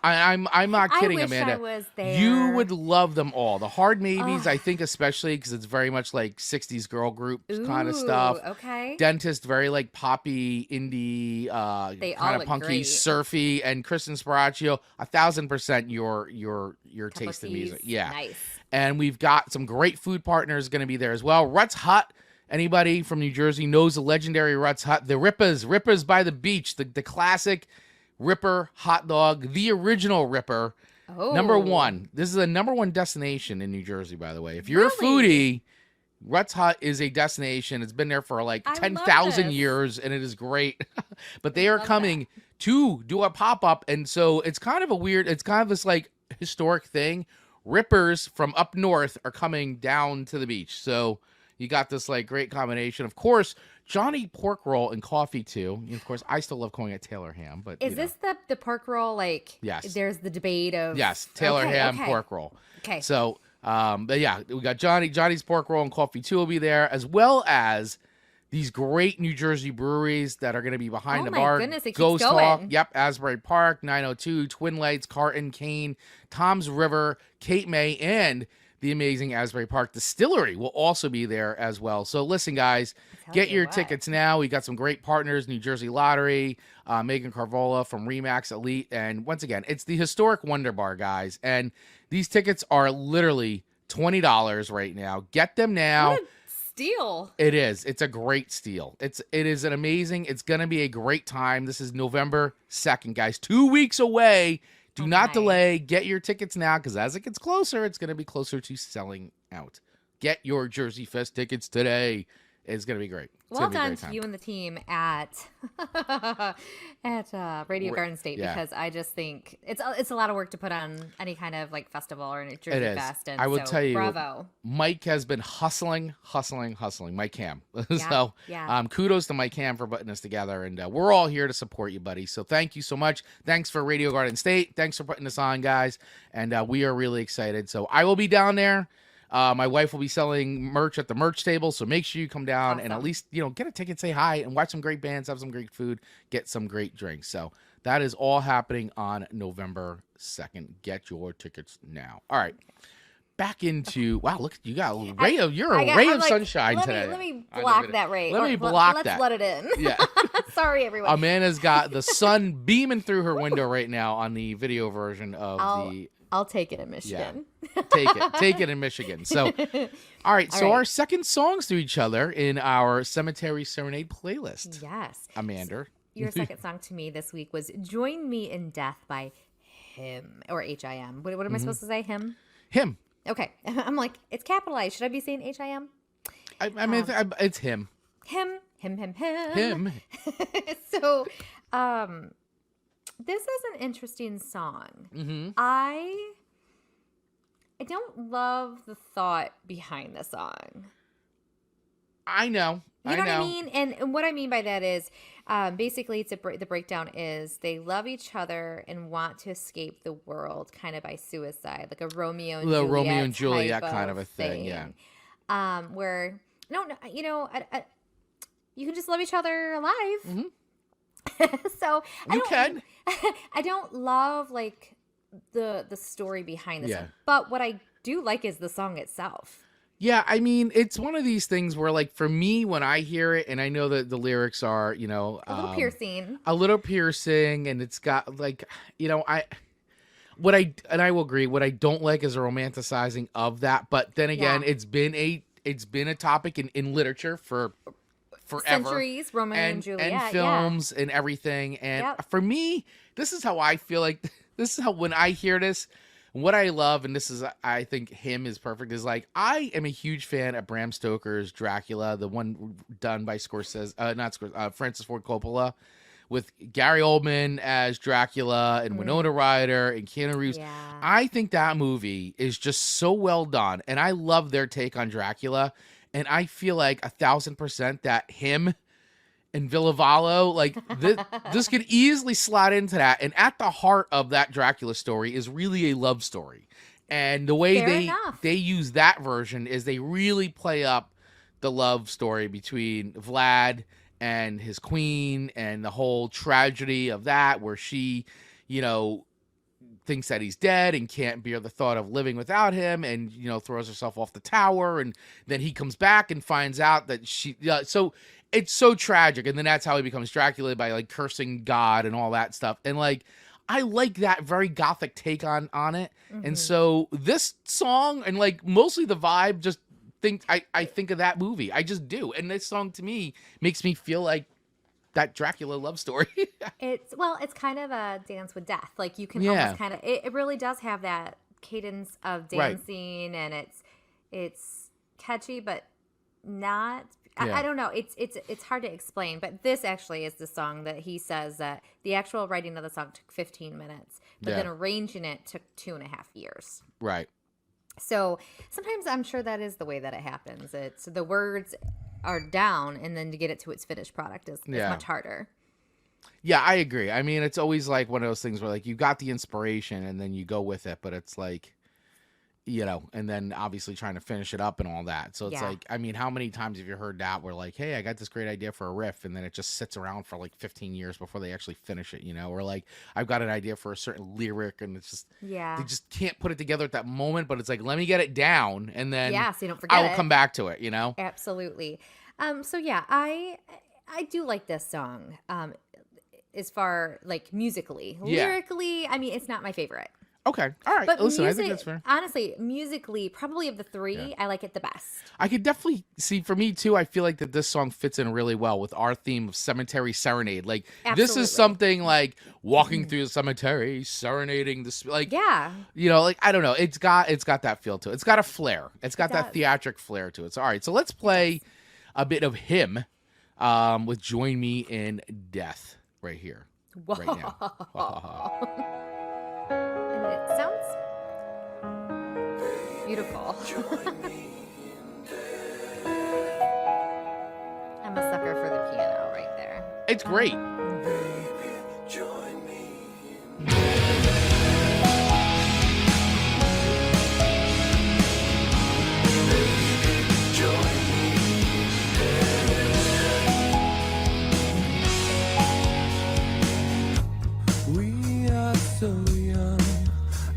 I'm not kidding, I wish Amanda. I was there. You would love them all. The Hard Maybes, I think, especially because it's very much like 60s girl group kind of stuff. Okay. Dentist, very like poppy, indie, kind of punky, great. surfy, and Kristen Sparacchio, 1,000% your taste in music. Yeah. Nice. And we've got some great food partners going to be there as well. Rutt's Hut. Anybody from New Jersey knows the legendary Rutt's Hut. The Rippers by the beach, the classic Ripper hot dog, the original Ripper. Oh. Number 1. This is a number 1 destination in New Jersey, by the way. If you're a foodie, Rutt's Hut is a destination. It's been there for like 10,000 years, and it is great. But they are coming to do a pop-up, and so it's kind of this like historic thing. Rippers from up north are coming down to the beach. So you got this like great combination. Of course, Johnny Pork Roll and coffee too. Of course, I still love calling it Taylor Ham. But is this the pork roll? Like, yes, there's the debate of Taylor Ham pork roll. Okay, so but yeah, we got Johnny's Pork Roll and coffee too will be there, as well as these great New Jersey breweries that are going to be behind the bar. Goodness, it Ghost keeps Hawk, going. yep, Asbury Park, 902, Twin Lights, Carton, Kane, Tom's River, Cape May, and the amazing Asbury Park Distillery will also be there as well. So listen, guys, get your tickets now. We got some great partners: New Jersey Lottery, Megan Carvola from Remax Elite, and once again, it's the historic Wonder Bar, guys. And these tickets are literally $20 right now. Get them now. What a steal! It is. It's a great steal. It is an amazing. It's gonna be a great time. This is November 2nd, guys. 2 weeks away. Do not delay. Get your tickets now, because as it gets closer, it's going to be closer to selling out. Get your Jersey Fest tickets today. It's going to be great. Well done to you and the team at Radio Garden State, because I just think it's a lot of work to put on any kind of like festival or New Jersey Fest. And I will tell you, bravo. Mike has been hustling. Mike Cam. So kudos to Mike Cam for putting this together, and we're all here to support you, buddy. So thank you so much. Thanks for Radio Garden State. Thanks for putting this on, guys. And we are really excited. So I will be down there. My wife will be selling merch at the merch table, so make sure you come down and at least, get a ticket, say hi, and watch some great bands, have some great food, get some great drinks. So that is all happening on November 2nd. Get your tickets now. All right. Back into, wow, look, you got a ray of, sunshine today. Let me block that ray. Let's let it in. Yeah. Sorry, everyone. Amanda's got the sun beaming through her window right now on the video version of I'll take it in Michigan. Yeah. Take it in Michigan. So, all right. So our second songs to each other in our Cemetery Serenade playlist. Yes. Amanda. Your second song to me this week was Join Me in Death by Him, or H-I-M. What am I supposed to say? Him? Him. Okay. I'm like, it's capitalized. Should I be saying H-I-M? I mean, it's him. Him. Him. So, this is an interesting song. Mm-hmm. I don't love the thought behind the song. I know. You know what I mean? And what I mean by that is, basically, the breakdown is they love each other and want to escape the world, kind of by suicide, like a Romeo and Juliet kind of a thing. Yeah. Where you can just love each other alive. Mm-hmm. So I don't love like the story behind this, but what I do like is the song itself. Yeah, I mean, it's one of these things where, like, for me, when I hear it, and I know that the lyrics are, you know, a little piercing, and it's got, like, you know, I will agree, what I don't like is a romanticizing of that. But then again, it's been a topic in literature for forever, centuries, Romeo and Juliet, and films and everything. And for me, this is how I feel like. This is how, when I hear this, what I love, and this is, I think Him is perfect, is like, I am a huge fan of Bram Stoker's Dracula, the one done by Francis Ford Coppola, with Gary Oldman as Dracula and Winona Ryder and Keanu Reeves. Yeah. I think that movie is just so well done, and I love their take on Dracula, and I feel like 1,000% that Him and Villavallo, like, this could easily slide into that. And at the heart of that Dracula story is really a love story. And the way they use that version is they really play up the love story between Vlad and his queen and the whole tragedy of that, where she, you know, thinks that he's dead and can't bear the thought of living without him, and, you know, throws herself off the tower. And then he comes back and finds out that so it's so tragic. And then that's how he becomes Dracula, by, like, cursing God and all that stuff. And, like, I like that very gothic take on it. Mm-hmm. And so this song, and, like, mostly the vibe, just I think of that movie. I just do. And this song to me makes me feel like that Dracula love story. It's kind of a dance with death. Like, you can almost kind of, it really does have that cadence of dancing, and it's catchy, but not, I don't know. It's hard to explain, but this actually is the song that he says that the actual writing of the song took 15 minutes, but then arranging it took 2.5 years. Right. So sometimes I'm sure that is the way that it happens. It's the words are down, and then to get it to its finished product is much harder. Yeah, I agree. I mean, it's always like one of those things where, like, you got the inspiration and then you go with it, but it's like, you know, and then obviously trying to finish it up and all that. So it's like, I mean, how many times have you heard that where, like, hey, I got this great idea for a riff, and then it just sits around for like 15 years before they actually finish it, you know? Or like, I've got an idea for a certain lyric, and it's just, they just can't put it together at that moment, but it's like, let me get it down, and then so you don't forget I will come back to it, you know? Absolutely. So yeah, I do like this song. As far, like, musically. Lyrically, I mean, it's not my favorite. Okay. All right. But listen, I think that's fair. Honestly, musically, probably of the three, I like it the best. I could definitely see, for me too, I feel like that this song fits in really well with our theme of Cemetery Serenade. Like, this is something like walking through the cemetery, serenading the, like, you know, like, I don't know. It's got that feel to it. It's got a flair. It's got that theatric flair to it. So, all right. So let's play a bit of Him with Join Me in Death right here. Whoa. Right now. And it sounds beautiful. I'm a sucker for the piano right there. It's great. We are so young,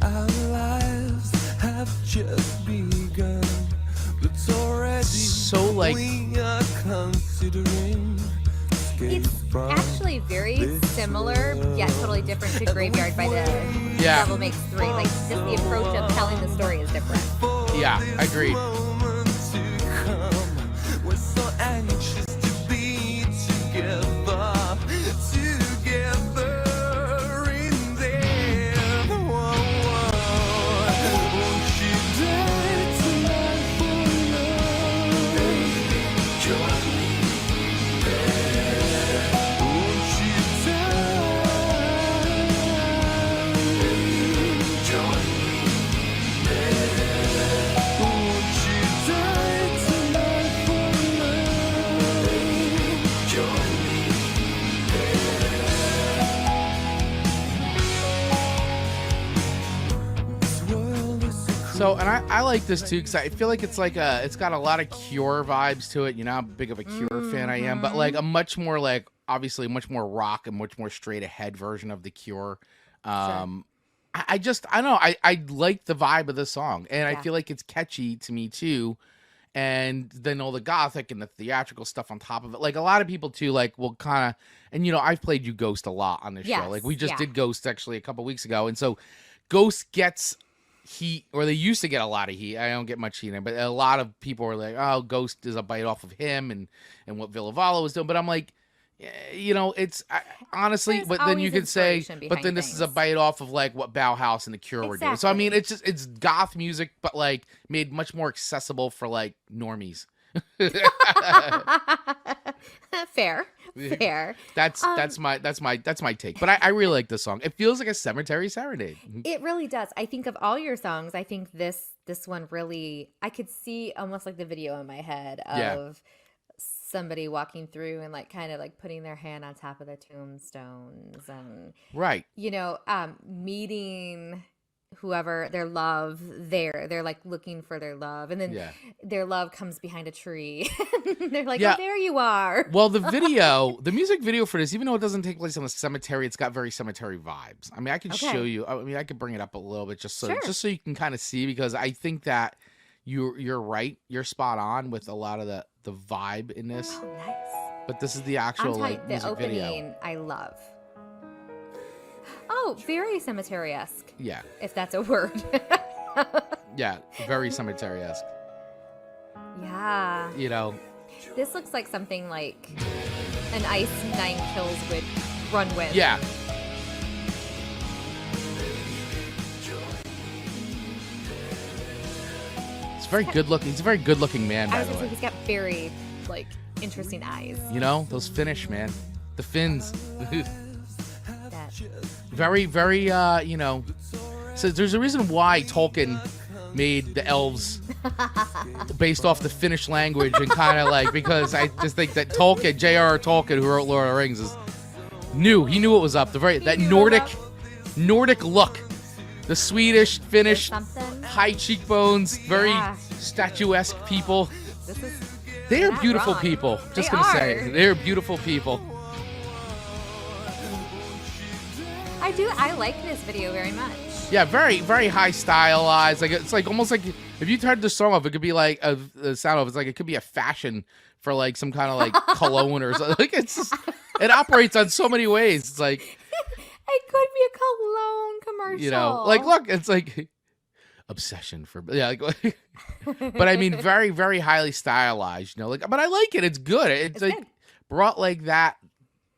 our lives have just begun, but already so, like, we are considering it's actually actually very similar yet totally different to Graveyard by the Devil Makes Three. Like, just the approach of telling the story is different. Yeah, agreed. So, and I like this too because I feel like it's got a lot of Cure vibes to it. You know how big of a Cure fan I am, but like a much more like obviously much more rock and much more straight ahead version of the Cure. Sure. I don't know. I like the vibe of the song, and I feel like it's catchy to me too. And then all the gothic and the theatrical stuff on top of it. Like a lot of people too, like will kind of, and you know, I've played you Ghost a lot on this show. Like we just did Ghost actually a couple weeks ago, and so Ghost gets heat, or they used to get a lot of heat. I don't get much heat, but a lot of people are like, "Oh, Ghost is a bite off of him," and what Villavalo was doing. But I'm like, you know, honestly. But then you could say, but then this is a bite off of like what Bauhaus and the Cure were doing. So I mean, it's goth music, but like made much more accessible for like normies. Fair. That's my take. But I really like this song. It feels like a cemetery serenade. It really does. I think of all your songs, I think this one really, I could see almost like the video in my head of somebody walking through and like kind of like putting their hand on top of the tombstones and you know, meeting whoever their love they're like looking for their love, and then their love comes behind a tree. They're like, oh, there you are. Well, the music video for this, even though it doesn't take place on a cemetery, it's got very cemetery vibes. I mean, I could show you. I mean, I could bring it up a little bit just so you can kind of see, because I think that you're right. You're spot on with a lot of the vibe in this. Oh, nice. But this is the actual the music opening video. I love. Oh, very cemetery-esque. Yeah. If that's a word. Yeah, very cemetery-esque. Yeah. You know. This looks like something like an Ice Nine Kills would run with. Yeah. He's very good looking. He's a very good looking man, by the way. He's got very, like, interesting eyes. You know, those Finnish, man. The Finns. Very, very, you know. So there's a reason why Tolkien made the elves based off the Finnish language, and kind of like, because I just think that Tolkien, J.R.R. Tolkien, who wrote Lord of the Rings, he knew what was up. That Nordic look, the Swedish, Finnish, high cheekbones, very statuesque people. They are beautiful people. Just gonna say, they're beautiful people. I like this video very much. Yeah, very, very high stylized. Like it's like almost like if you turned the song off, it could be like the sound of it's like it could be a fashion for like some kind of like cologne or something. Like it's just, it operates on so many ways. It's like it could be a cologne commercial. You know, like look, it's like obsession for like, but I mean very, very highly stylized. You know, like but I like it. It's good. It's like good. Brought like that.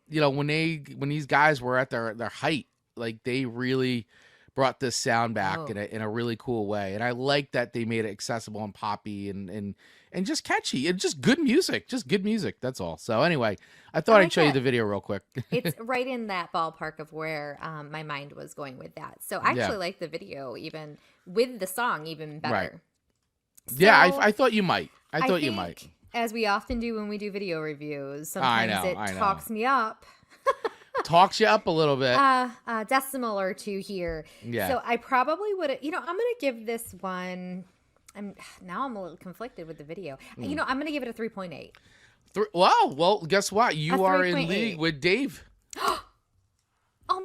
You know, when these guys were at their height, like they really brought this sound back in a really cool way. And I like that they made it accessible and poppy and just catchy. It's just good music. Just good music. That's all. So anyway, I thought I'd show you the video real quick. It's right in that ballpark of where my mind was going with that. So I actually like the video even with the song even better. Right. So, yeah, I thought you might. I thought you might. As we often do when we do video reviews, sometimes it talks me up. Talks you up a little bit. Decimal or two here. Yeah. So I probably would have, I'm going to give this one, I'm a little conflicted with the video. I'm going to give it a 3.8. Wow. Well, guess what? You are in league with Dave. Oh, my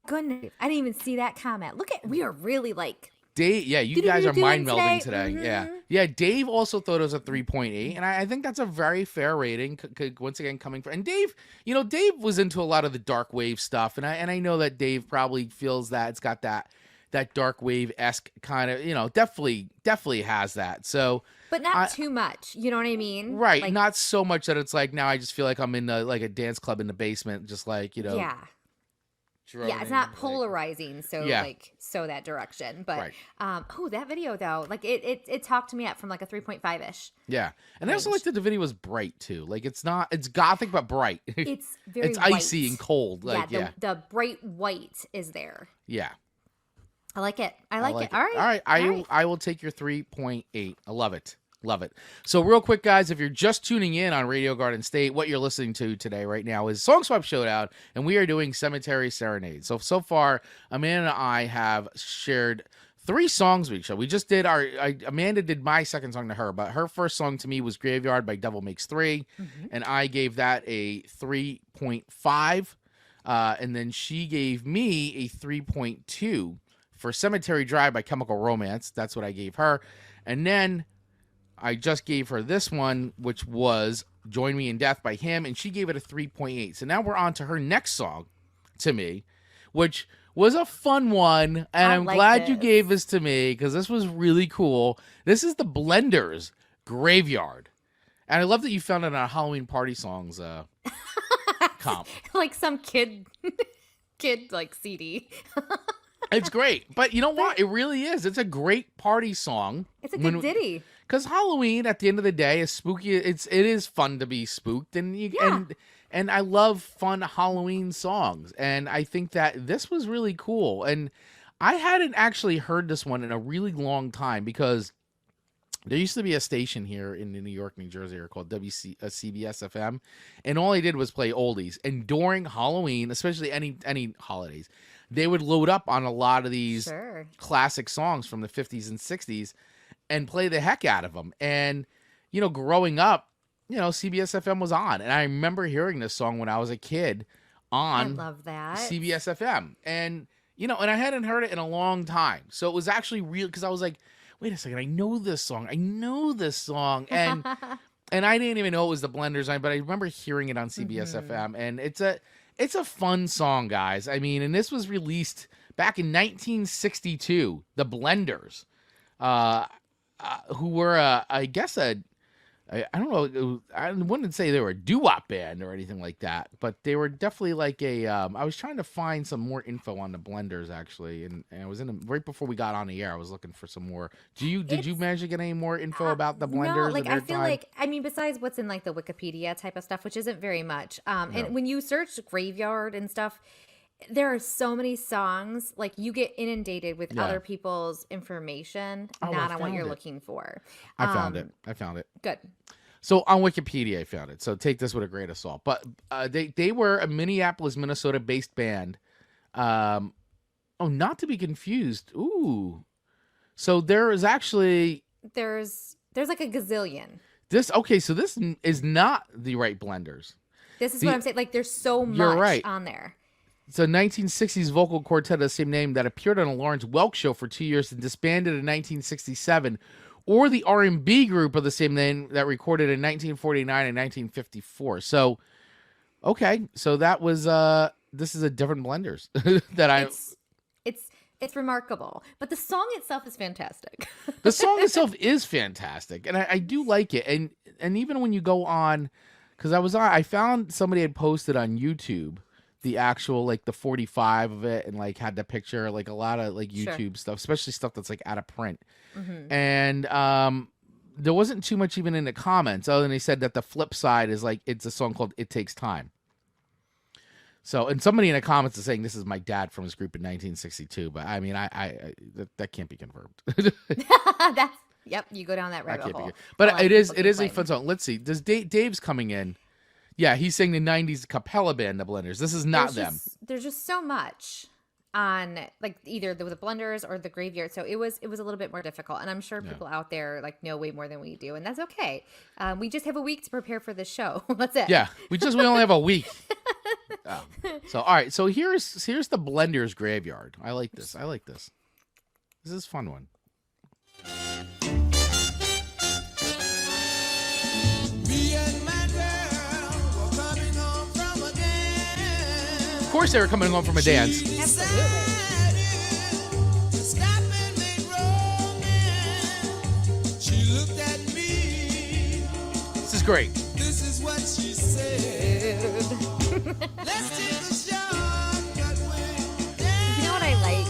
goodness. I didn't even see that comment. We are really like Dave, yeah, you guys are mind melding today. Mm-hmm. Yeah. Dave also thought it was a 3.8, and I think that's a very fair rating. Once again, coming from and Dave, Dave was into a lot of the dark wave stuff, and I know that Dave probably feels that it's got that dark wave-esque kind of, definitely has that. So, but not too much. You know what I mean? Right. Like, not so much that it's like now I just feel like I'm in a dance club in the basement, just like Yeah. Yeah, it's not polarizing, so that direction. But that video though, like it talked to me up from like a 3.5-ish. Yeah, and I also like that the video was bright too. Like it's gothic but bright. It's very it's icy and cold. Like the bright white is there. Yeah, I like it. I like it. All right. I will take your 3.8. I love it. Love it. So real quick, guys, if you're just tuning in on Radio Garden State, what you're listening to today right now is Song Swap Showdown, and we are doing Cemetery Serenade. So far, Amanda and I have shared 3 songs we show. We just did Amanda did my second song to her, but her first song to me was Graveyard by Devil Makes 3, and I gave that a 3.5, and then she gave me a 3.2 for Cemetery Drive by Chemical Romance. That's what I gave her. And then I just gave her this one, which was Join Me in Death by him, and she gave it a 3.8. So now we're on to her next song to me, which was a fun one, and I'm glad you gave this to me because this was really cool. This is the Blenders, Graveyard. And I love that you found it on Halloween Party Songs comp. Like some kid like CD. It's great. But you know what? It really is. It's a great party song. It's a good ditty. Because Halloween, at the end of the day, is spooky. It is fun to be spooked, and and I love fun Halloween songs. And I think that this was really cool. And I hadn't actually heard this one in a really long time because there used to be a station here in New York, New Jersey, called CBS FM, and all I did was play oldies. And during Halloween, especially any holidays, they would load up on a lot of these classic songs from the 50s and 60s and play the heck out of them. And, growing up, CBS FM was on. And I remember hearing this song when I was a kid on I love that. CBS FM. And, and I hadn't heard it in a long time. So it was actually real because I was like, wait a second, I know this song. And and I didn't even know it was the Blenders, but I remember hearing it on CBS FM. And it's a fun song, guys. I mean, and this was released back in 1962. The Blenders, who were, I guess, I don't know, I wouldn't say they were a doo-wop band or anything like that, but they were definitely like I was trying to find some more info on the Blenders, actually, and I was right before we got on the air, I was looking for some more. Did you manage to get any more info about the Blenders? No, like I feel like, besides what's in like the Wikipedia type of stuff, which isn't very much, and when you search Graveyard and stuff, there are so many songs, like you get inundated with other people's information, not on what you're looking for. I found it. Good. So on Wikipedia, I found it. So take this with a grain of salt. But they were a Minneapolis, Minnesota-based band. Not to be confused. Ooh. So there is actually... There's like a gazillion. So this is not the right Blenders. This is what I'm saying. Like there's so much on there. It's a 1960s vocal quartet of the same name that appeared on a Lawrence Welk show for 2 years and disbanded in 1967, or the R&B group of the same name that recorded in 1949 and 1954. So, okay, so that was this is a different Blenders that It's remarkable, but the song itself is fantastic. The song itself is fantastic, and I do like it. And even when you go on, because I found somebody had posted on YouTube the actual, like, the 45 of it, and like had the picture, like a lot of like YouTube stuff, especially stuff that's like out of print. And there wasn't too much even in the comments, other than they said that the flip side is like it's a song called It Takes Time. So, and somebody in the comments is saying this is my dad from his group in 1962, but I mean, that can't be confirmed. Yep, you go down that rabbit hole. But it is a fun song. Let's see. Does Dave's coming in? Yeah, he's saying the 90s Capella band, the Blenders. This is not them. There's just so much on like either the Blenders or the Graveyard, so it was a little bit more difficult. And I'm sure people out there like know way more than we do, and that's okay. We just have a week to prepare for this show. That's it. Yeah, we only have a week. So all right, so here's the Blenders Graveyard. I like this. This is a fun one. Of course they were coming home from a dance. Absolutely. This is great. This is what she said. Let's take a shortcut way down. You know what I like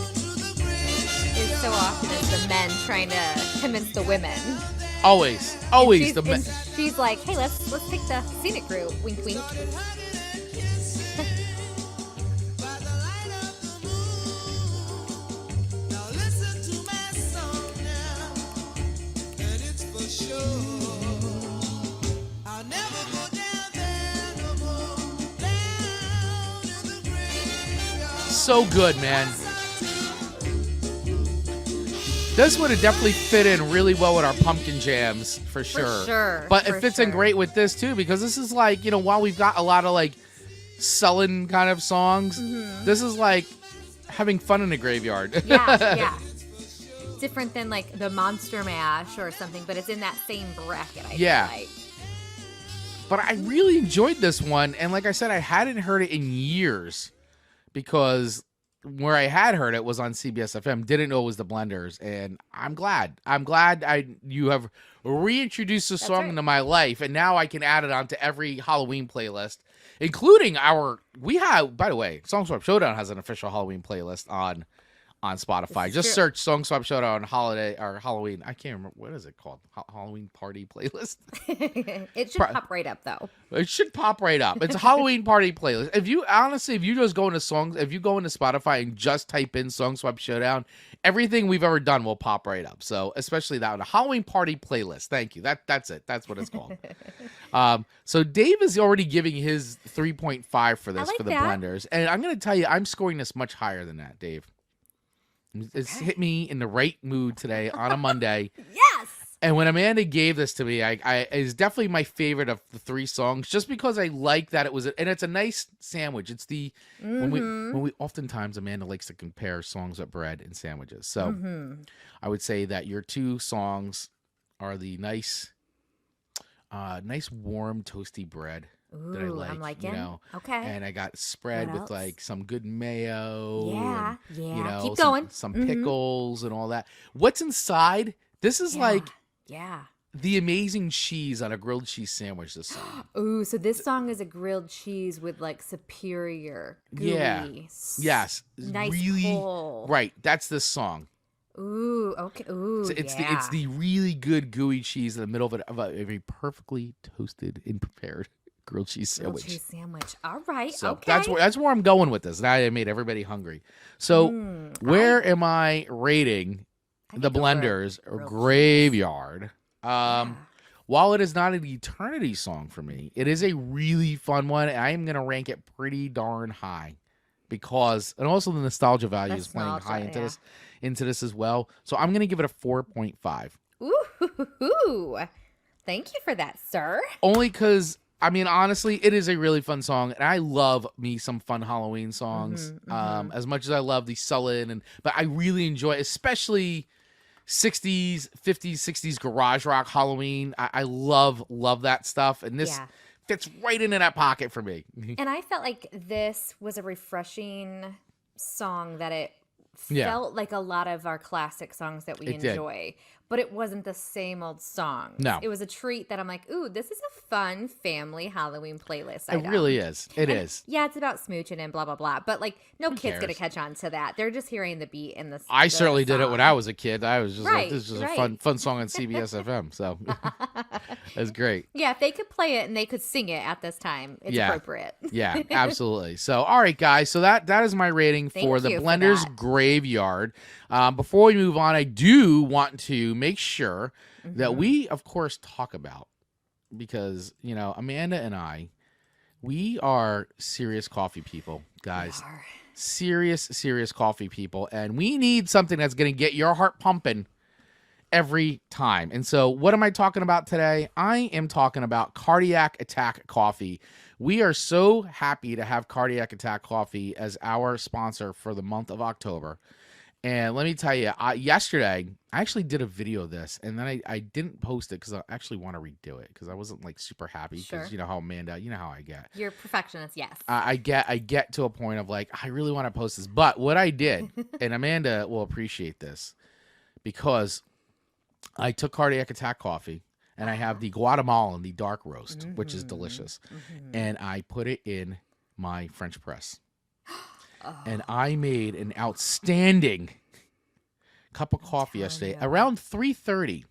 is so often it's the men trying to convince the women. Always the men. She's like, hey, let's take the scenic route. Wink, wink. Now listen to my song now, and it's for sure. I'll never go down there no more, down in the graveyard. So good, man. This would have definitely fit in really well with our pumpkin jams for sure. But it fits in great with this too, because this is like, while we've got a lot of like sullen kind of songs, this is like having fun in a graveyard. Yeah. Different than like the Monster Mash or something, but it's in that same bracket, I feel like. But I really enjoyed this one, and like I said, I hadn't heard it in years because where I had heard it was on CBS FM. Didn't know it was the Blenders, and I'm glad. You have reintroduced the song into my life, and now I can add it onto every Halloween playlist, including by the way, Song Swap Showdown has an official Halloween playlist on Spotify. Just search Song Swap Showdown holiday or Halloween. I can't remember, what is it called? Halloween party playlist. It should pop right up though. It should pop right up. It's a Halloween party playlist. If you just go into Spotify and just type in Song Swap Showdown, everything we've ever done will pop right up. So especially that one, a Halloween party playlist. Thank you. That's it. That's what it's called. So Dave is already giving his 3.5 for this for the Blenders, and I'm going to tell you, I'm scoring this much higher than that, Dave. It's hit me in the right mood today on a Monday. Yes. And when Amanda gave this to me, it's definitely my favorite of the three songs, just because I like that and it's a nice sandwich. It's when we oftentimes Amanda likes to compare songs with bread and sandwiches. So I would say that your two songs are the nice warm toasty bread. Ooh, that I like, I'm liking. Okay. And I got spread with like some good mayo. Yeah. And, keep going. Some pickles and all that. What's inside? This is like the amazing cheese on a grilled cheese sandwich. This song. Ooh, so this song is a grilled cheese with like superior gooey. Yes. Nice really pull. Right. That's this song. Ooh, okay. Ooh, so it's the really good gooey cheese in the middle of a very perfectly toasted and prepared grilled cheese sandwich. Grilled cheese sandwich. All right. So okay. that's where I'm going with this. Now I made everybody hungry. So where am I rating the Blenders Graveyard? While it is not an eternity song for me, it is a really fun one. And I am going to rank it pretty darn high and also the nostalgia value is playing high into this as well. So I'm going to give it a 4.5. Ooh. Thank you for that, sir. Only because, I mean, honestly, it is a really fun song, and I love me some fun Halloween songs. As much as I love the sullen, but I really enjoy, especially 60s, 50s, 60s garage rock Halloween. I love that stuff, and this fits right into that pocket for me. And I felt like this was a refreshing song that it felt like a lot of our classic songs that we enjoy. But it wasn't the same old songs. No. It was a treat that I'm like, ooh, this is a fun family Halloween playlist. It really is. It is. Yeah, it's about smooching and blah, blah, blah. But like, no kid's going to catch on to that. They're just hearing the beat and the I certainly did it when I was a kid. I was just like, this is just right. a fun song on CBS FM. So it's great. Yeah, if they could play it and they could sing it at this time, it's appropriate. Yeah, absolutely. So, all right, guys. So that is my rating for the Blenders Graveyard. Before we move on, I do want to make sure that we, of course, talk about, because, you know, Amanda and I, we are serious coffee people, guys. We are. Serious coffee people. And we need something that's going to get your heart pumping every time. And so what am I talking about today? I am talking about Cardiac Attack Coffee. We are so happy to have Cardiac Attack Coffee as our sponsor for the month of October. And let me tell you, yesterday I actually did a video of this, and then I didn't post it because I actually want to redo it because I wasn't like super happy because you know how Amanda, you know how I get. You're a perfectionist, yes. I get to a point of like I really want to post this, but what I did, and Amanda will appreciate this, because I took Cardiac Attack coffee and I have the Guatemalan, the dark roast, which is delicious, and I put it in my French press. And I made an outstanding cup of coffee yesterday around 3:30.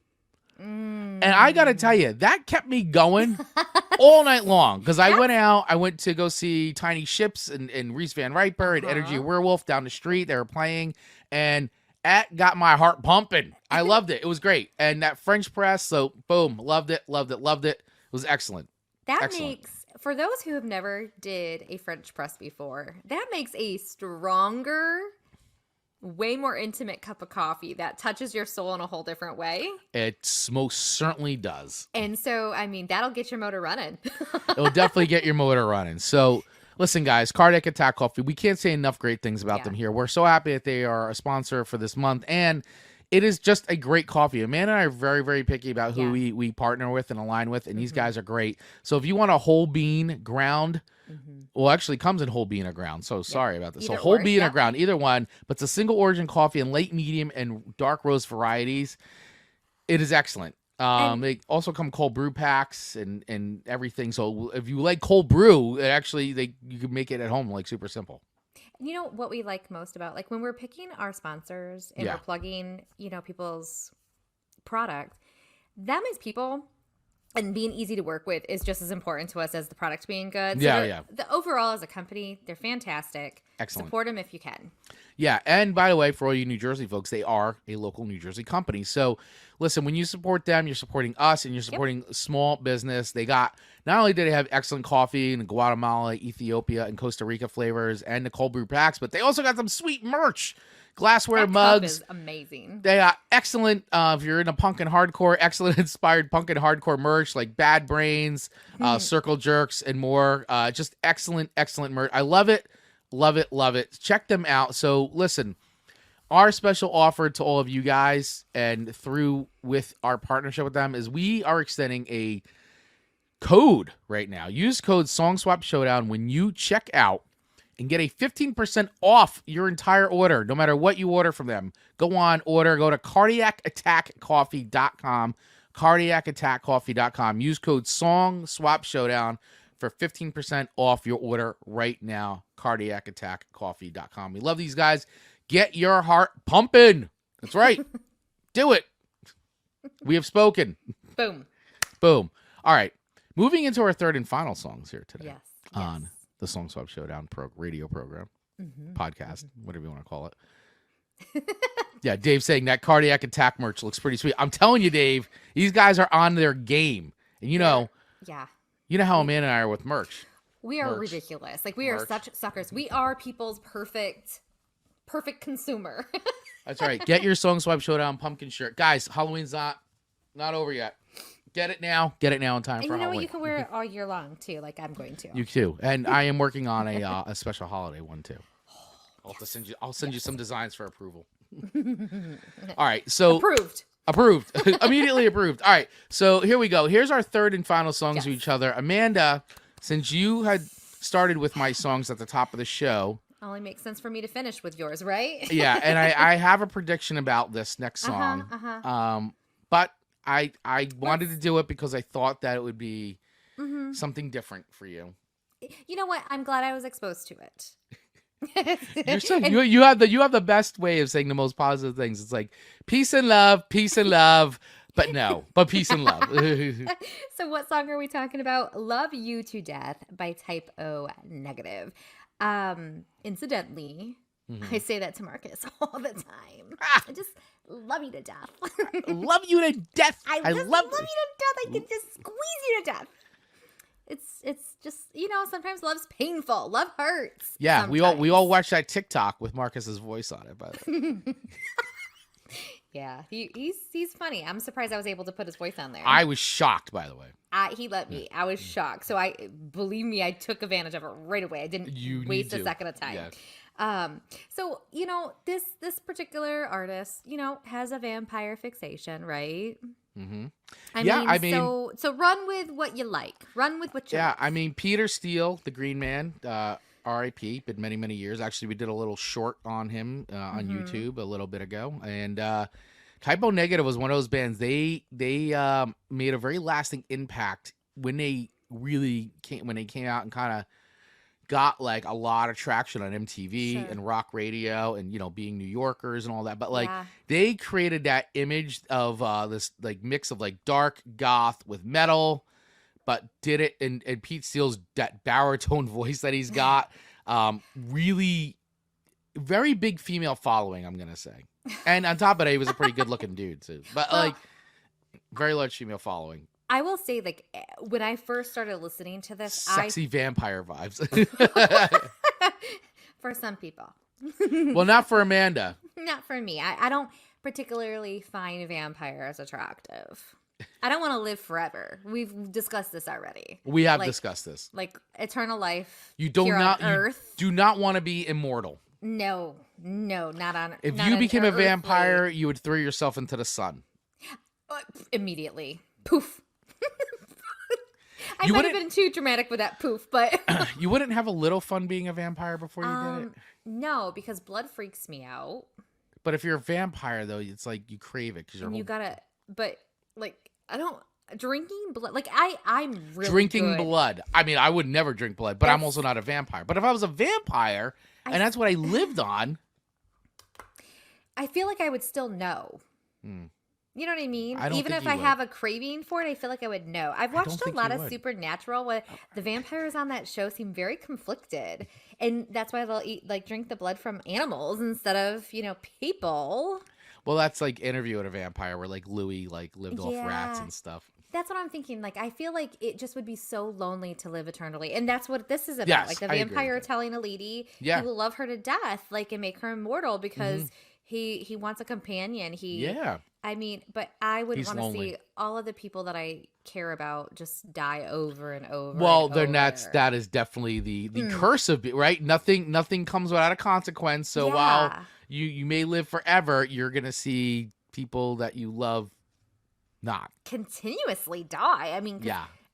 And I got to tell you, that kept me going all night long because I went to go see Tiny Ships and Reese Van Riper and Energy Werewolf down the street. They were playing, and that got my heart pumping. I loved it. It was great. And that French press, so boom, loved it. It was excellent. For those who have never did a French press before, that makes a stronger, way more intimate cup of coffee that touches your soul in a whole different way. It most certainly does. And so, I mean, that'll get your motor running. It'll definitely get your motor running. So, listen, guys, Cardiac Attack Coffee, we can't say enough great things about them here. We're so happy that they are a sponsor for this month, and it is just a great coffee. Amanda and I are very, very picky about who we partner with and align with, and these guys are great. So if you want a whole bean ground, well, actually comes in whole bean or ground. So sorry about this. So whole bean or ground, either one, but it's a single origin coffee in late, medium, and dark roast varieties. It is excellent. They also come cold brew packs and everything. So if you like cold brew, you can make it at home like super simple. You know what we like most about, like when we're picking our sponsors and we're plugging, people's product, them as people and being easy to work with is just as important to us as the product being good. So the overall as a company, they're fantastic. Excellent. Support them if you can. Yeah, and by the way, for all you New Jersey folks, they are a local New Jersey company. So listen, when you support them, you're supporting us and you're supporting small business. They got, not only do they have excellent coffee in Guatemala, Ethiopia, and Costa Rica flavors and the cold brew packs, but they also got some sweet merch. Glassware mugs. Cup is amazing. They got excellent, if you're in a punk and hardcore, excellent inspired punk and hardcore merch like Bad Brains, Circle Jerks, and more. Just excellent merch. I love it. Love it. Check them out. So listen, our special offer to all of you guys and through with our partnership with them is we are extending a code right now. Use code Song Swap Showdown when you check out and get a 15% off your entire order, no matter what you order from them. Go to cardiacattackcoffee.com, cardiacattackcoffee.com. Use code Song Swap Showdown for 15% off your order right now, cardiacattackcoffee.com. We love these guys. Get your heart pumping. That's right. Do it. We have spoken. Boom. All right. Moving into our third and final songs here today. Yes. The Song Swap Showdown radio program, podcast, whatever you want to call it. Yeah, Dave's saying that Cardiac Attack merch looks pretty sweet. I'm telling you, Dave, these guys are on their game. And you know how Amanda and I are with merch. We are ridiculous. Like, we are such suckers. We are people's perfect consumer. That's right. Get your Song Swap Showdown pumpkin shirt. Guys, Halloween's not over yet. Get it now in time for Halloween. And you know what? You can wear it all year long, too, like I'm going to. You too. And I am working on a special holiday one, too. I'll send you some designs for approval. All right. So Approved. Immediately approved. All right. So here we go. Here's our third and final songs to each other. Amanda, since you had started with my songs at the top of the show. Only makes sense for me to finish with yours, right? Yeah. And I have a prediction about this next song. But I wanted to do it because I thought that it would be something different for you. You know what? I'm glad I was exposed to it. You have the best way of saying the most positive things. It's like peace and love, but peace and love. So what song are we talking about? Love You to Death by Type O Negative. Incidentally, I say that to Marcus all the time. I just love you to death. Love you to death. I love you to death. I can just squeeze you to death. It's just, sometimes love's painful. Love hurts. Yeah, sometimes. we all watched that TikTok with Marcus's voice on it, by the way. Yeah, he's funny. I'm surprised I was able to put his voice on there. I was shocked, by the way. He let me. I was shocked. So believe me, I took advantage of it right away. I didn't waste a second of time. So, this particular artist, has a vampire fixation, right? Mm-hmm. I mean, so run with what you like. Run with what you like. I mean, Peter Steele, the Green Man, R.I.P. Been many, many years. Actually, we did a little short on him on YouTube a little bit ago. And Typo Negative was one of those bands. They made a very lasting impact when they came out and kind of got like a lot of traction on MTV and rock radio and being New Yorkers and all that, but like they created that image of this like mix of like dark goth with metal, but did it and Pete Steele's that baritone voice that he's got, really very big female following, I'm gonna say, and on top of that he was a pretty good looking dude too, but like very large female following. I will say, like, when I first started listening to this, sexy vampire vibes. For some people. Well, not for Amanda. Not for me. I don't particularly find vampires attractive. I don't want to live forever. We've discussed this already. We have discussed this. Like eternal life. You on Earth. You do not want to be immortal. No, not on. If you became a vampire, you would throw yourself into the sun. Immediately. Poof. I might have been too dramatic with that poof, but you wouldn't have a little fun being a vampire before you did it? No, because blood freaks me out. But if you're a vampire, though, it's like you crave it because you gotta. But like, I don't drinking blood. Like I'm really drinking good. blood. I mean, I would never drink blood, but I'm also not a vampire. But if I was a vampire and that's what I lived on, I feel like I would still know. You know what I mean? Even if I would. have a craving for it, I feel like I would know. I've watched a lot of Supernatural where the vampires on that show seem very conflicted. And that's why they'll drink the blood from animals instead of, people. Well, that's like Interview with a Vampire where like Louis lived off rats and stuff. That's what I'm thinking. Like, I feel like it just would be so lonely to live eternally. And that's what this is about. Yes, like the vampire telling a lady he will love her to death, and make her immortal because he wants a companion. I mean, but I wouldn't want to see all of the people that I care about just die over and over. Well, then that is definitely the curse of it, right? Nothing comes without a consequence. So while you may live forever, you're gonna see people that you love not continuously die. I mean,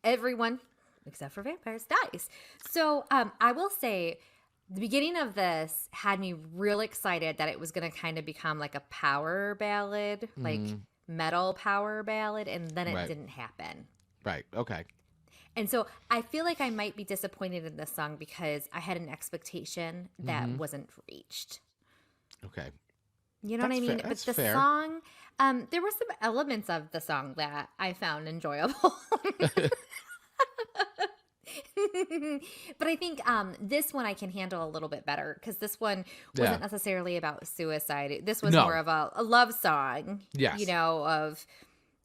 everyone except for vampires dies. So I will say, the beginning of this had me real excited that it was going to kind of become like a power ballad, like metal power ballad, and then it didn't happen. Right. Okay. And so I feel like I might be disappointed in this song because I had an expectation that wasn't reached. Okay. You know what I mean? But the song, there were some elements of the song that I found enjoyable. But I think this one I can handle a little bit better because this one wasn't necessarily about suicide. This was more of a love song, of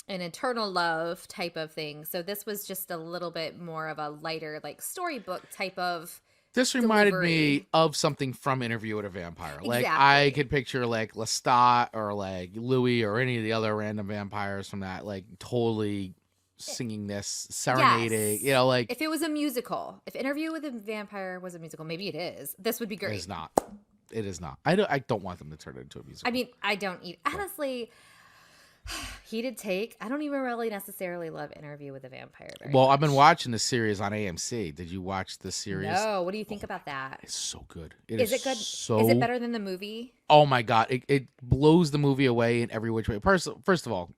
an eternal love type of thing. So this was just a little bit more of a lighter, like storybook type of. This reminded me of something from Interview with a Vampire. Exactly. Like I could picture like Lestat or like Louis or any of the other random vampires from that, like totally singing this, serenading, like if it was a musical, if Interview with a Vampire was a musical, maybe it is. This would be great. It is not. I don't want them to turn it into a musical. I mean, I don't honestly. Heated take. I don't even really necessarily love Interview with a Vampire. Well, I've been watching the series on AMC. Did you watch the series? No. What do you think about that? It's so good. Is it good? Is it better than the movie? Oh my God. It blows the movie away in every which way. First of all,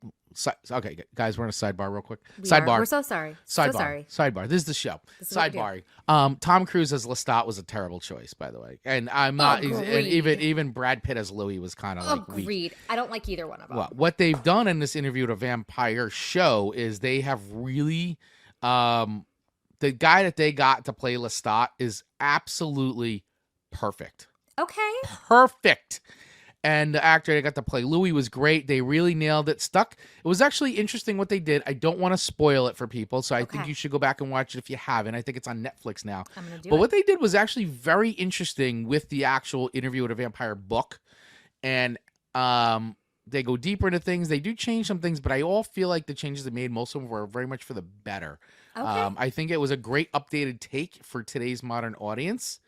okay, guys, we're in a sidebar real quick. Sidebar. We're so sorry. Sidebar. This is the show. Sidebar. Tom Cruise as Lestat was a terrible choice, by the way. And I'm not. And even Brad Pitt as Louis was kind of like agreed. Weak. I don't like either one of them. Well, what they've done in this Interview with a Vampire show is they have really, the guy that they got to play Lestat is absolutely perfect. Okay. Perfect. And the actor that got to play Louis was great. They really nailed it. It was actually interesting what they did. I don't want to spoil it for people, so I think you should go back and watch it if you haven't. I think it's on Netflix now. I'm gonna do it. But what they did was actually very interesting with the actual Interview with a Vampire book. And they go deeper into things. They do change some things, but I all feel like the changes they made, most of them were very much for the better. Okay. I think it was a great updated take for today's modern audience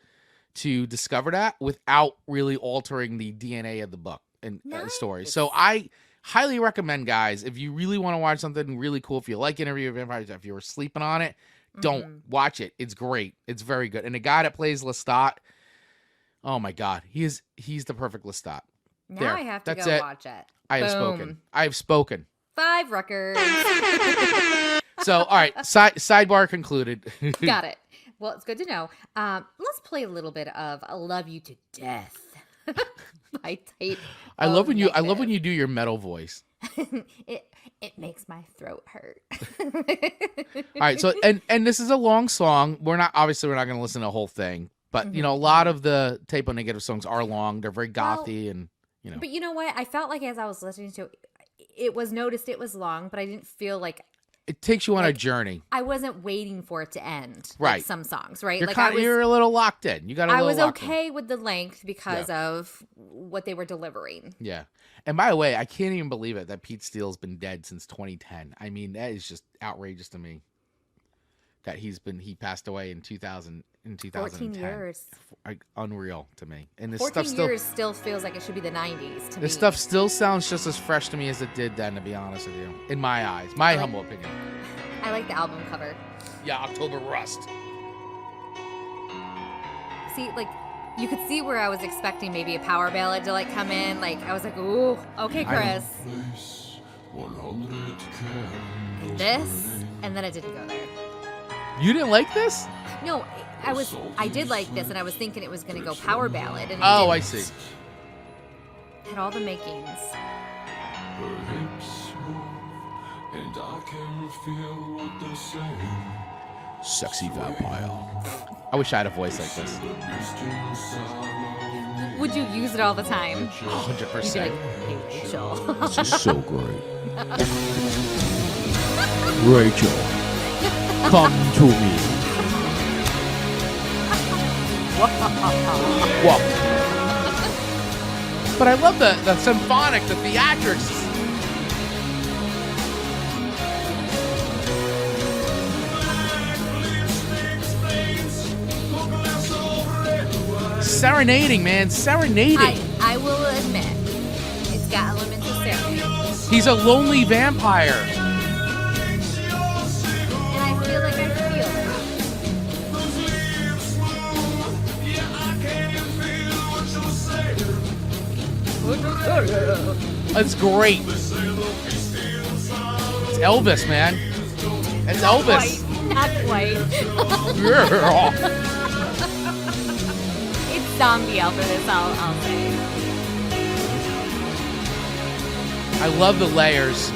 to discover that without really altering the DNA of the book and story. So I highly recommend, guys, if you really want to watch something really cool, if you like Interview with Vampires, if you were sleeping on it, don't watch it. It's great. It's very good. And the guy that plays Lestat, oh my God, he's the perfect Lestat. Now I have to go watch it. I have spoken. I have spoken. 5 records. So, all right, sidebar concluded. Got it. Well, it's good to know. Let's play a little bit of "I Love You to Death" by Tape. I love when you do your metal voice. It makes my throat hurt. All right, so and this is a long song. We're not going to listen to the whole thing, but you know, a lot of the Tape on Negative songs are long. They're very gothy, and you know. But you know what? I felt like as I was listening to it, it was long, but I didn't feel like it takes you on a journey. I wasn't waiting for it to end. Right. Like some songs, right? You're a little locked in. I was okay with the length because of what they were delivering. Yeah. And by the way, I can't even believe it that Pete Steele's been dead since 2010. I mean, that is just outrageous to me. That he passed away in 2010. 14 years. Unreal to me. And this 14 stuff years still feels like it should be the 90s to me. This stuff still sounds just as fresh to me as it did then, to be honest with you. In my eyes. My humble opinion. I like the album cover. Yeah, October Rust. See, like, you could see where I was expecting maybe a power ballad to, like, come in. Like, I was like, ooh, okay, Chris. This, and then it didn't go there. You didn't like this? No, I did like this, and I was thinking it was going to go power ballad. And I see. Had all the makings. Her hips move, and I can feel what they're saying. Sexy vampire. I wish I had a voice like this. Would you use it all the time? 100%. Hey, Rachel. This is so great. Rachel, come to me. Whoa. But I love the symphonic, the theatrics. Serenading, man. Serenading. I will admit, it's got elements of serenade. He's a lonely vampire. And I feel like I feel it. That's great. It's Elvis, man. It's Elvis. Not quite. Yeah. Zombie Elvis, I'll say. I love the layers.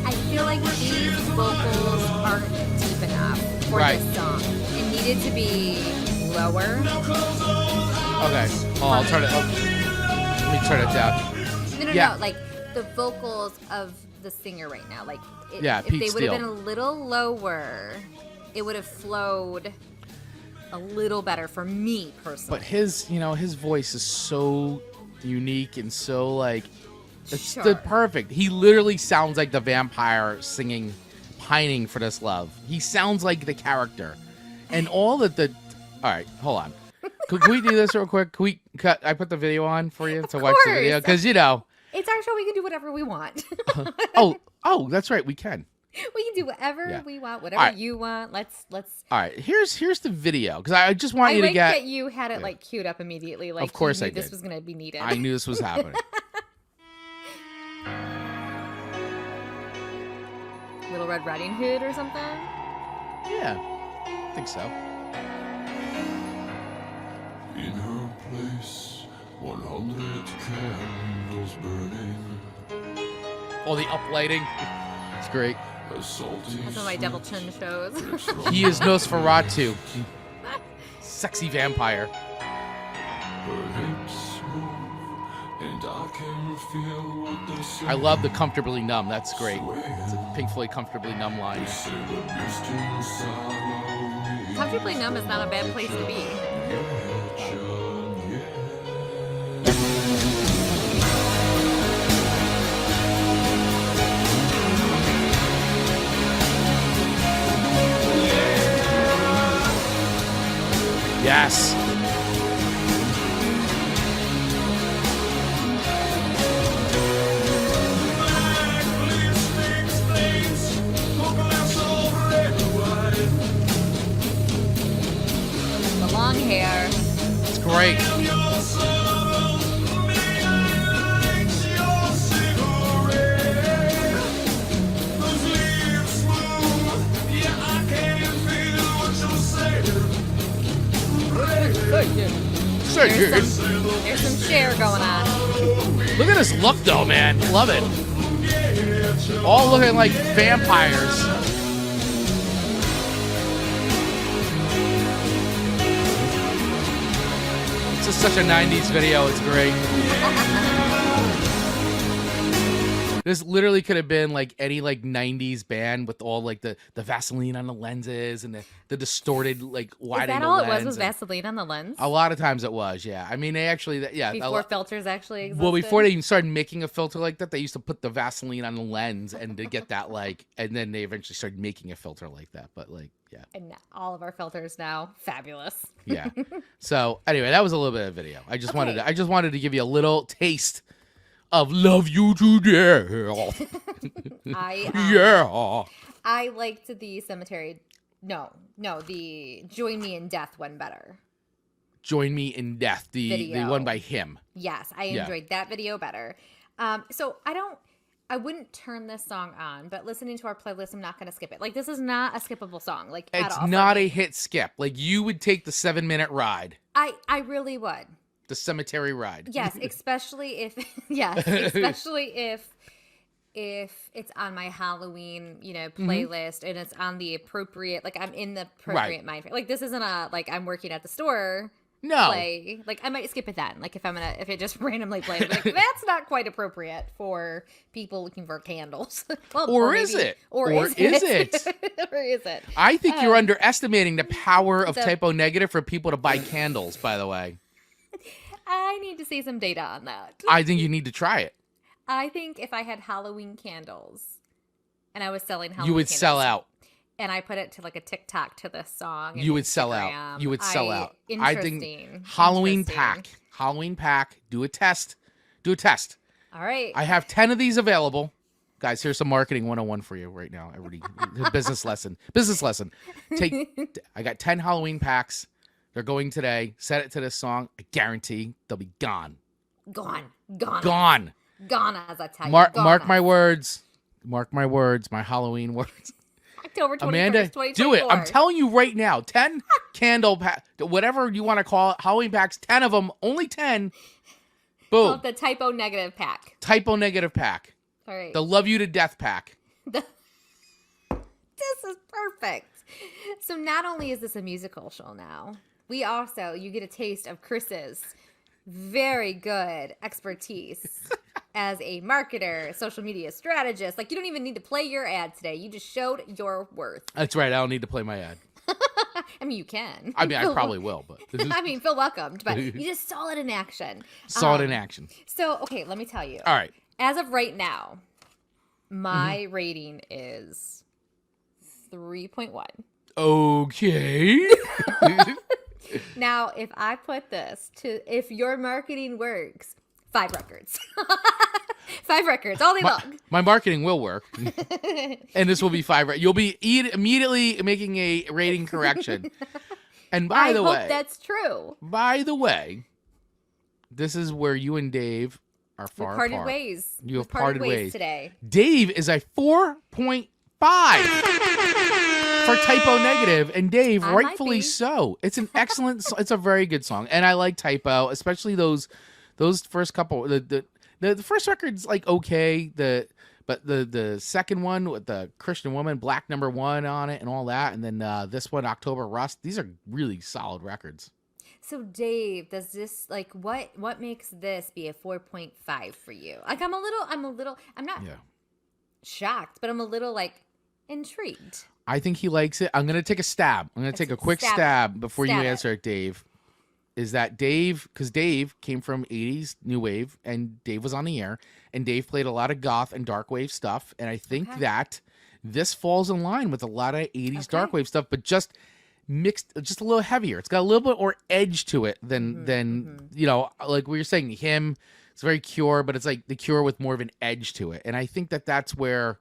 I feel like these vocals aren't deep enough for this song. It needed to be lower. Okay. Oh, I'll turn it up. Let me turn it down. No. Like the vocals of the singer right now. Like, if they would have been a little lower, it would have flowed a little better for me personally. But his voice is so unique and so like, it's perfect. He literally sounds like the vampire singing, pining for this love. He sounds like the character, and all of the. All right, hold on. Can we do this real quick? Can we cut? I put the video on for you to watch the video because it's our show. We can do whatever we want. oh, that's right. We can. We can do whatever we want, whatever you want. Let's. All right. Here's the video because I just want you to get. That you had it like queued up immediately. Like, of course, you knew I did. This was going to be needed. I knew this was happening. Little Red Riding Hood or something. Yeah, I think so. In her place, 100 candles burning. Oh, the uplighting. It's great. That's one of my Devil Chin shows. He is Nosferatu. Sexy vampire. I love the Comfortably Numb. That's great. It's a Pink Floyd Comfortably Numb line. Comfortably Numb is not a bad place to be. Yes. The long hair. It's great. There's some share going on. Look at this look, though, man. Love it. All looking like vampires. It's just such a 90s video. It's great. This literally could have been like any like 90s band with all like the Vaseline on the lenses and the distorted like wide Is that angle all lens. it was Vaseline on the lens? A lot of times it was, yeah. I mean, they actually, yeah. Before filters actually existed? Well, before they even started making a filter like that, they used to put the Vaseline on the lens and to get that like, and then they eventually started making a filter like that. But like, yeah. And all of our filters now, fabulous. Yeah. So anyway, that was a little bit of video. I just wanted to give you a little taste of Love You to Death. Yeah. I liked the Cemetery. No, the Join Me in Death one better. Join Me in Death, the one by him. Yes, I enjoyed that video better. So I wouldn't turn this song on, but listening to our playlist, I'm not going to skip it. Like, this is not a skippable song. Like, it's at all not a hit skip. Like, you would take the 7-minute ride. I really would. The cemetery ride. Yes, especially if it's on my Halloween, playlist and it's on the appropriate, like I'm in the appropriate mind frame. Like this isn't a like I'm working at the store. No. Play. Like I might skip it then. Like if it just randomly plays, like that's not quite appropriate for people looking for candles. Well, or is it? Or is it? Or is it? I think you're underestimating the power of typo negative for people to buy candles, by the way. I need to see some data on that. I think you need to try it. I think if I had Halloween candles and I was selling Halloween you would candles, sell out. And I put it to like a TikTok to this song. You would sell out. You would sell out. I think Halloween pack. Do a test. All right. I have 10 of these available. Guys, here's some marketing 101 for you right now. Everybody, business lesson. I got 10 Halloween packs. They're going today. Set it to this song. I guarantee they'll be gone. Gone as I tell you. Mark my words. Mark my words. My Halloween words. October 21st, Amanda, 2024. do it. I'm telling you right now. 10 candle pack, whatever you want to call it, Halloween packs. 10 of them. Only 10. Boom. The typo negative pack. All right. The Love You to Death pack. This is perfect. So not only is this a musical show now, you get a taste of Chris's very good expertise as a marketer, social media strategist. Like, you don't even need to play your ad today. You just showed your worth. That's right. I don't need to play my ad. I mean, you can. I mean, I probably will, but I mean, feel welcomed, but you just saw it in action. So, okay, let me tell you. All right. As of right now, my rating is 3.1. Okay. Now, if I put this if your marketing works, 5 records. 5 records all day long. My marketing will work. And this will be 5. You'll be immediately making a rating correction. And by the way, I hope that's true. By the way, this is where you and Dave are far apart. We parted ways. You have parted ways today. Dave is a 4.5 for typo negative, and Dave, rightfully so. It's an excellent it's a very good song. And I like typo, especially those first couple. The first record's like okay, but the second one with the Christian Woman, Black #1 on it and all that, and then this one, October Rust, these are really solid records. So Dave, does this like what makes this be a 4.5 for you? Like I'm not shocked, but I'm a little like intrigued. I think he likes it. I'm going to take a stab. I'm going to take a quick stab before you answer it, Dave. Is that Dave, because Dave came from 80s New Wave, and Dave was on the air, and Dave played a lot of goth and dark wave stuff, and I think that this falls in line with a lot of 80s dark wave stuff, but just mixed, just a little heavier. It's got a little bit more edge to it than you know, like we were saying, him. It's very Cure, but it's like the Cure with more of an edge to it. And I think that's where,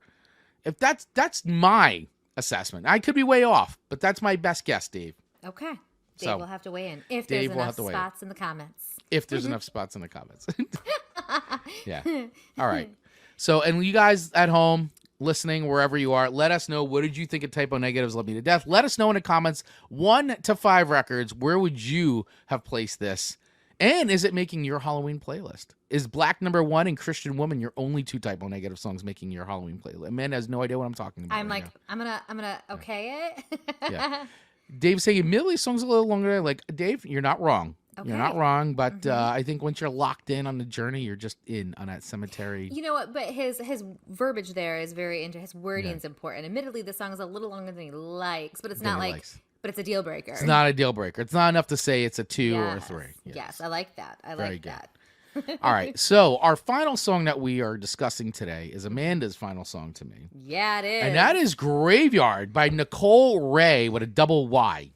if that's my assessment. I could be way off, but that's my best guess, Dave. Okay. Dave will have to weigh in if there's enough spots in the comments. If there's enough spots in the comments. Yeah. All right. So, and you guys at home listening, wherever you are, let us know, what did you think of Typo Negative's Love Me to Death? Let us know in the comments, 1 to 5 records, where would you have placed this? And is it making your Halloween playlist? Is Black Number 1 and Christian Woman your only 2 Typo Negative songs making your Halloween playlist? Amanda has no idea what I'm talking about. I'm like, now. I'm gonna okay it. Yeah. Dave's saying Millie's song's a little longer. Like, Dave, you're not wrong. Okay. You're not wrong, but I think once you're locked in on the journey, you're just in on that cemetery. You know what? But his verbiage there is very his wording is important. Admittedly, the song is a little longer than he likes, but it's not like. But it's a deal breaker. It's not a deal breaker. It's not enough to say it's a 2 or a 3. Yes, I like that. I like that. All right. So our final song that we are discussing today is Amanda's final song to me. Yeah, it is. And that is Graveyard by Nicole Rayy with a double Y.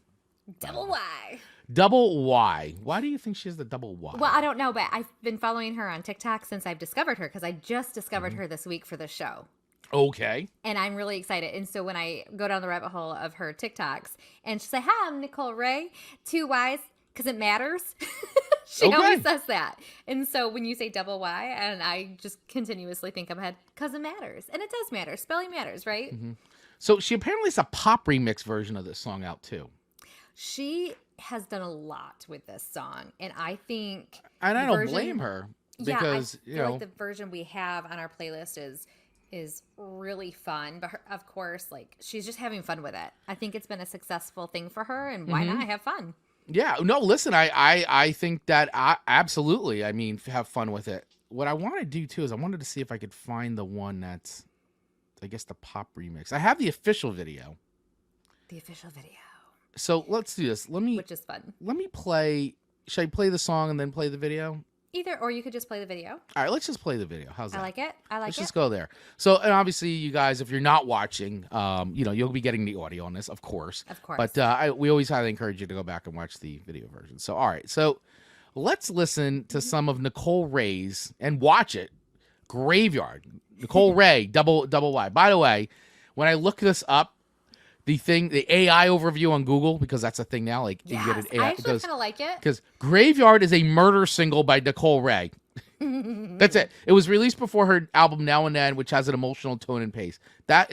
Double Y. Double Y. Why do you think she has the double Y? Well, I don't know, but I've been following her on TikTok since I've discovered her because I just discovered her this week for the show. Okay. And I'm really excited. And so when I go down the rabbit hole of her TikToks and she's like, hi, I'm Nicole Rayy, 2 Ys, because it matters. She always says that. And so when you say double Y, and I just continuously think in my head, because it matters. And it does matter. Spelling matters, right? Mm-hmm. So she apparently has a pop remix version of this song out too. She has done a lot with this song. And I think... And I don't blame her. Because, I feel like the version we have on our playlist is really fun, but of course, like, she's just having fun with it. I think it's been a successful thing for her, and why not have fun? Yeah, no, listen, I think that absolutely, I mean, have fun with it. What I want to do too is I wanted to see if I could find the one that's, I guess, the pop remix. I have the official video. The official video. So let's do this. Which is fun. Let me play. Should I play the song and then play the video? Either, or you could just play the video. All right, let's just play the video. How's that? I like it. Let's just go there. So, and obviously, you guys, if you're not watching, you know, you'll be getting the audio on this, of course. Of course. But we always highly encourage you to go back and watch the video version. So, all right. So, let's listen to some of Nicole Ray's and watch it. Graveyard. Nicole Rayy, double Y. By the way, when I look this up, the AI overview on Google, because that's a thing now. Like, yes, you get an AI, I actually kind of like it. Because Graveyard is a murder single by Nicole Rayy. That's it. It was released before her album Now and Then, which has an emotional tone and pace. That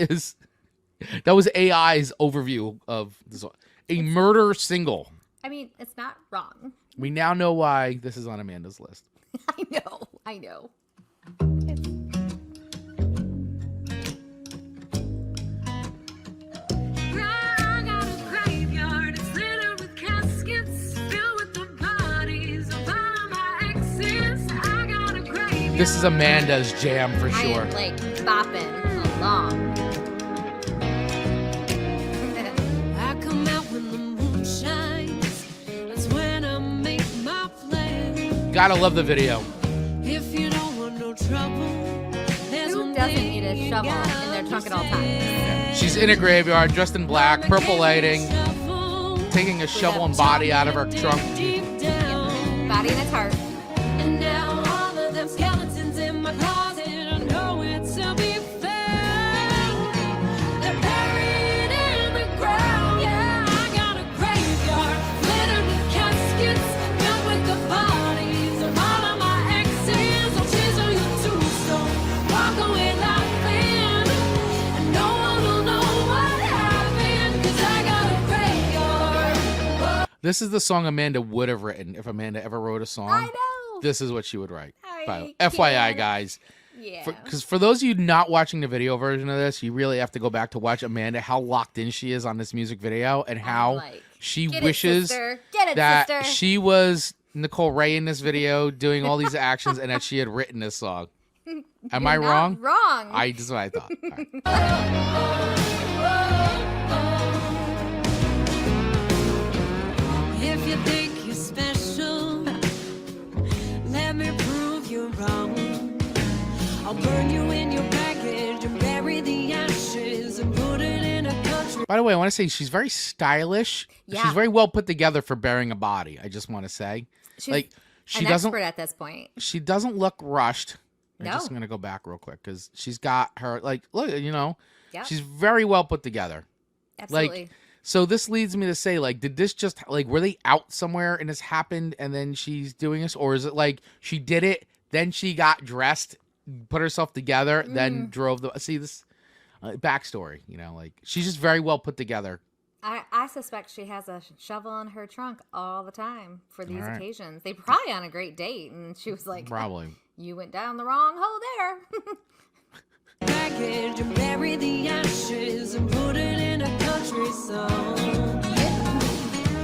was AI's overview of this song. A murder single. I mean, it's not wrong. We now know why this is on Amanda's list. I know. This is Amanda's jam for sure. I am like bopping along. I come out when the moon shines. That's when I make my plan. Gotta love the video. If you don't want no trouble, who doesn't need a shovel in their trunk at all times? Yeah. She's in a graveyard, dressed in black, purple lighting, taking a shovel and body out of her trunk. Body and its heart. And now all of them skeletons in my closet, I know it's to be found. They're buried in the ground. Yeah, I got a graveyard littered with caskets, filled with the bodies of all of my exes. I'll chisel your tombstone, walk away laughing, and no one will know what happened, 'cause I got a graveyard. This is the song Amanda would have written if Amanda ever wrote a song. I know. This is what she would write. I FYI, can't. guys. Yeah. Because for those of you not watching the video version of this, you really have to go back to watch Amanda, how locked in she is on this music video, and how she wishes that she was Nicole Rayy in this video doing all these actions and that she had written this song. Am I wrong? Wrong. This is what I thought. All right. If you think you're special, let me prove you wrong. I'll burn you in your package and bury the ashes and put it in a country By the way, I want to say she's very stylish. Yeah. She's very well put together for burying a body. I just want to say, She's she an doesn't expert at this point. She doesn't look rushed. I'm No. just gonna go back real quick because she's got her look. Yep. She's very well put together. Absolutely. So this leads me to say, did this just were they out somewhere and this happened and then she's doing this, or is it she did it, then she got dressed, put herself together, then drove this backstory? She's just very well put together. I suspect she has a shovel in her trunk all the time for these occasions. They probably on a great date, and she was like, probably. You went down the wrong hole there. Package and bury the ashes and put it in a country song.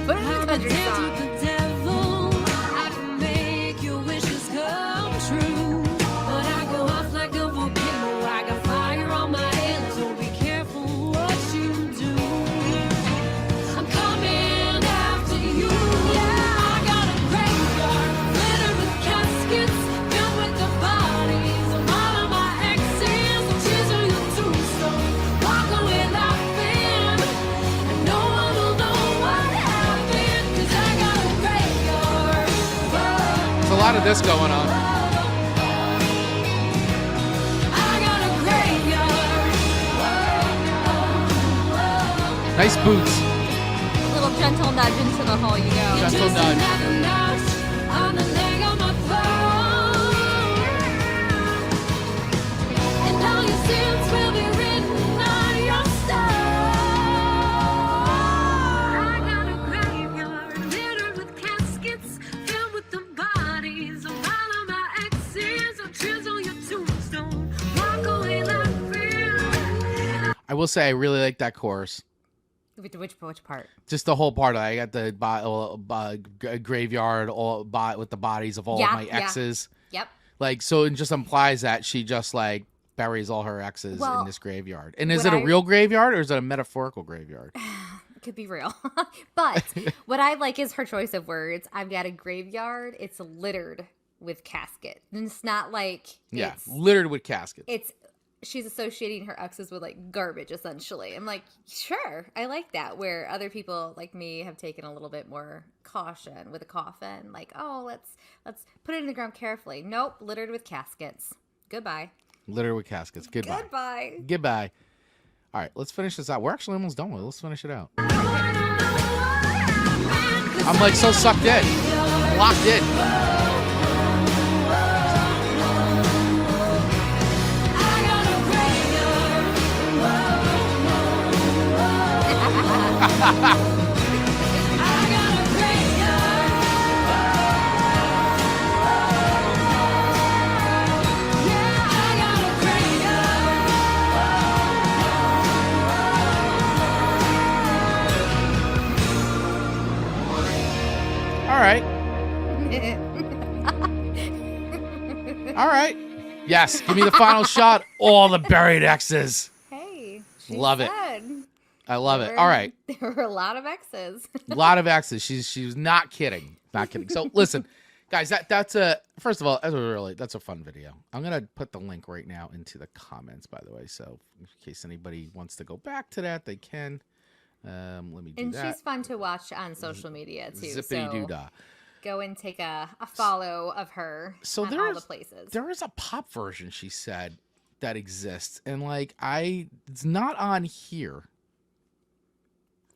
Put it in a country song. The devil, I can make your wishes come true. But I go off like a volcano. I got fire on my hands, so be careful what you do. I'm coming after you. Yeah, I got a graveyard littered with caskets filled with the bodies of all of my exes. The tears on your tombstone. Walk away laughing, and no one will know what happened. 'Cause I got a graveyard. There's a lot of this going on. I got a graveyard. Nice boots. A little gentle nudge into the hole you go. Gentle Just nudge. another notch on the leg of my throne. And all your sins will be written on your stone. I got a graveyard littered with caskets filled with the bodies of all of my exes. Or tears on your tombstone. Walk away laughing. I will say I really like that chorus. Which part? Just the whole part. I got the graveyard with the bodies of all of my exes. Yep. So it just implies that she just buries all her exes Well, in this graveyard. And is it a real graveyard or is it a metaphorical graveyard? It could be real. But what I like is her choice of words. I've got a graveyard. It's littered with caskets. And it's not it's littered with caskets. she's associating her exes with garbage essentially. I'm like, sure, I like that. Where other people like me have taken a little bit more caution with a coffin. Let's put it in the ground carefully. Nope, littered with caskets. Goodbye. Littered with caskets. Goodbye. Goodbye. Goodbye. All right, let's finish this out. We're actually almost done with it. Let's finish it out. I'm so sucked in. Locked in. All right. All right. Yes, give me the final shot. All the buried exes. Hey. Love it. Said. I love it. All right. There were a lot of exes. A lot of exes. She was not kidding. Not kidding. So listen, guys, that's first of all, that's a fun video. I'm gonna put the link right now into the comments, by the way. So in case anybody wants to go back to that, they can. Let me do that. And she's fun to watch on social media too. Zippity doo dah. Go and take a follow of her on all the places. There is a pop version, she said, that exists, and it's not on here.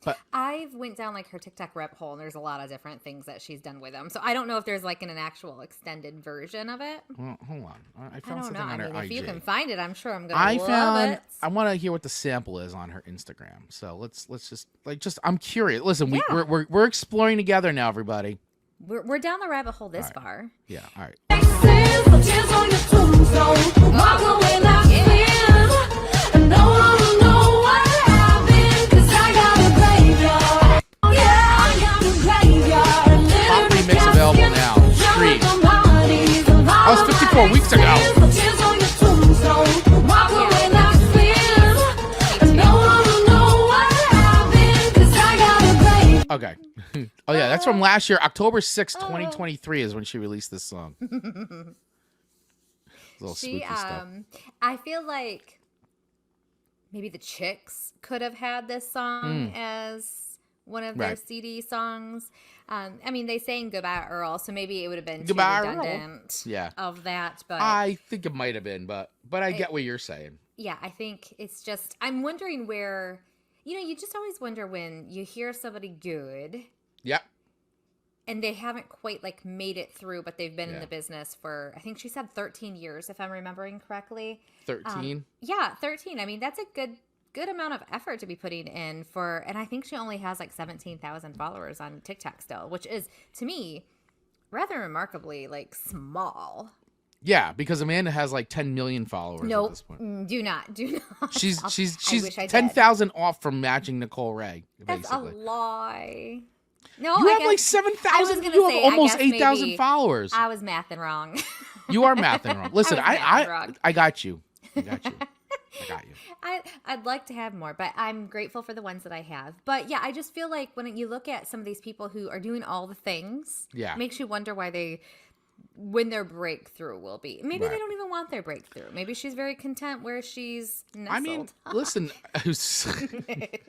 But I've went down her TikTok rabbit hole, and there's a lot of different things that she's done with them. So I don't know if there's an actual extended version of it. Well, hold on. I found don't something know. on her IG. If you can find it, I'm sure I'm gonna love it. I want to hear what the sample is on her Instagram. So let's just I'm curious. Listen, we're exploring together now, everybody. We're down the rabbit hole this far. Yeah. All right. Pop remix available now. Stream. That was 54 weeks ago. Okay. Oh yeah, that's from last year. October 6th, 2023 is when she released this song. Little spooky stuff. I feel like maybe the Chicks could have had this song as one of their CD songs. I mean, they sang Goodbye Earl, so maybe it would have been too redundant of that. But I think it might have been, but I get what you're saying. Yeah, I think it's just, I'm wondering where, you just always wonder when you hear somebody good. Yep. And they haven't quite like made it through, but they've been in the business for, I think she said 13 years, if I'm remembering correctly. 13? Yeah, 13. I mean, that's a good amount of effort to be putting in for, and I think she only has like 17,000 followers on TikTok still, which is, to me, rather remarkably like small. Yeah, because Amanda has like 10 million followers at this point. Do not. She's 10,000 off from matching Nicole Rayy. That's basically. A lie. No, you have like 7,000. You have almost 8,000 followers. I was mathing wrong. You are mathing wrong. Listen, I got you. I got you. I'd like to have more, but I'm grateful for the ones that I have. But yeah, I just feel like when you look at some of these people who are doing all the things, it makes you wonder when their breakthrough will be. Maybe they don't even want their breakthrough. Maybe she's very content where she's nestled. I mean, listen.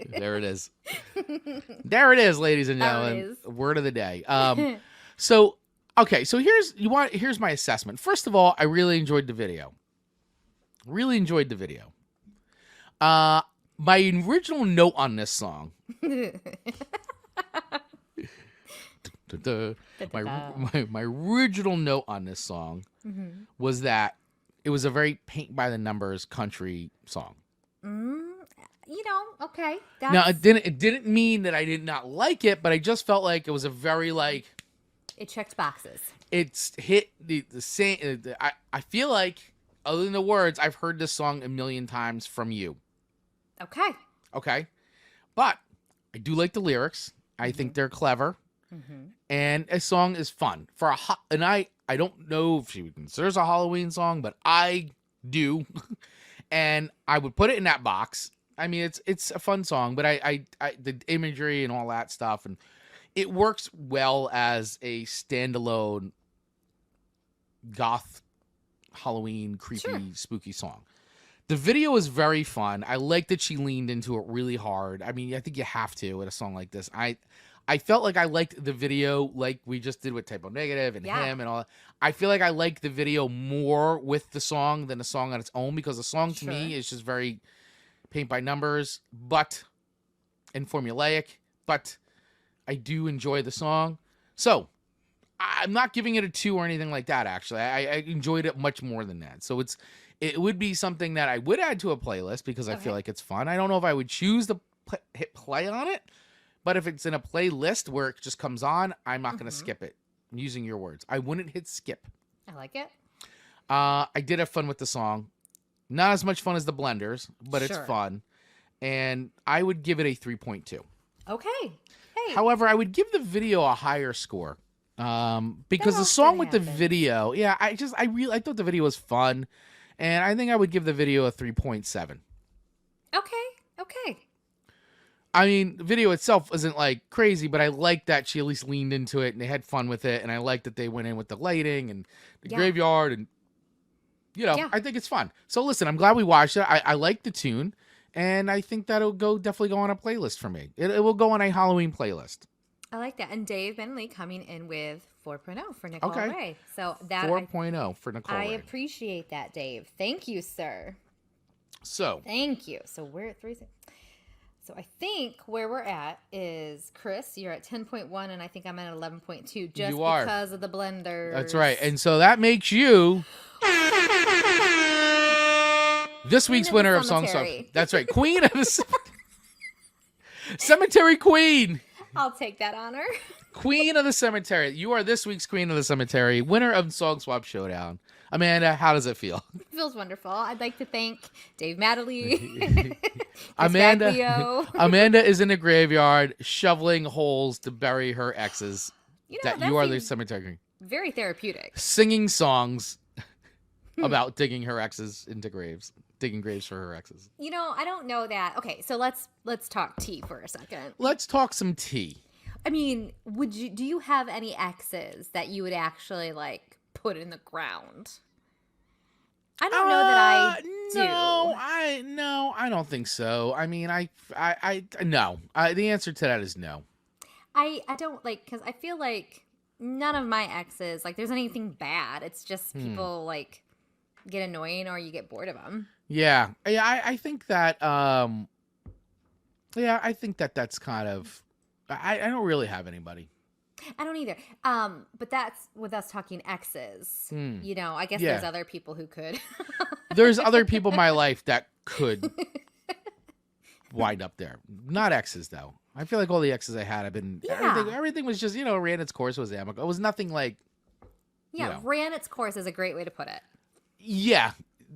There it is. There it is, ladies and gentlemen. Word of the day. So here's my assessment. First of all, I really enjoyed the video. My original note on this song. My original note on this song was that it was a very paint by the numbers country song. Okay. Now it didn't mean that I did not like it, but I just felt like it was a very it checked boxes. It's hit the same. I feel like, other than the words, I've heard this song a million times from you. Okay, but I do like the lyrics. I think they're clever. And a song is fun and I don't know if she considers a Halloween song, but I do. And I would put it in that box. I mean, it's a fun song, but I the imagery and all that stuff, and it works well as a standalone goth Halloween creepy spooky song. The video is very fun. I like that she leaned into it really hard. I mean, I think you have to with a song like this. I felt like I liked the video like we just did with Typo Negative and him and all that. I feel like I like the video more with the song than the song on its own, because the song to me is just very paint by numbers and formulaic, but I do enjoy the song. So I'm not giving it a 2 or anything like that, actually. I enjoyed it much more than that. So it would be something that I would add to a playlist because I feel like it's fun. I don't know if I would choose to hit play on it. But if it's in a playlist where it just comes on, I'm not going to skip it. I'm using your words. I wouldn't hit skip. I like it. I did have fun with the song. Not as much fun as the Blenders, but it's fun. And I would give it a 3.2. Okay. Hey. However, I would give the video a higher score. Because the song with the video, I thought the video was fun. And I think I would give the video a 3.7. Okay. I mean, the video itself isn't like crazy, but I like that she at least leaned into it and they had fun with it. And I like that they went in with the lighting and the graveyard and, I think it's fun. So listen, I'm glad we watched it. I like the tune, and I think that'll definitely go on a playlist for me. It will go on a Halloween playlist. I like that. And Dave Bentley coming in with 4.0 for Nicole Rayy. So that 4.0 for Nicole Rayy. I appreciate that, Dave. Thank you, sir. Thank you. So we're at 3. So I think where we're at is, Chris, you're at 10.1, and I think I'm at 11.2 just because of the blenders. That's right. And so that makes you this week's winner of Song Swap. That's right. Queen of the Cemetery Queen. I'll take that honor. Queen of the Cemetery. You are this week's Queen of the Cemetery, winner of Song Swap Showdown. Amanda, how does it feel? It feels wonderful. I'd like to thank Dave Madley. Amanda is in the graveyard shoveling holes to bury her exes. You are the cemetery queen. Very therapeutic. Singing songs about digging her exes into graves. Digging graves for her exes. I don't know that. Okay, so let's talk tea for a second. Let's talk some tea. I mean, do you have any exes that you would actually put in the ground? I don't know that I do. I don't think so. I mean, no. The answer to that is no. I don't like, because I feel like none of my exes, like, there's anything bad. It's just people like get annoying or you get bored of them. Yeah. I think that. Yeah, I think that that's kind of. I don't really have anybody. I don't either. But that's with us talking exes. You know, I guess there's other people who could. There's other people in my life that could wind up there. Not exes, though. I feel like all the exes I had have been everything was just, ran its course, was amicable. It was nothing like ran its course is a great way to put it. Yeah.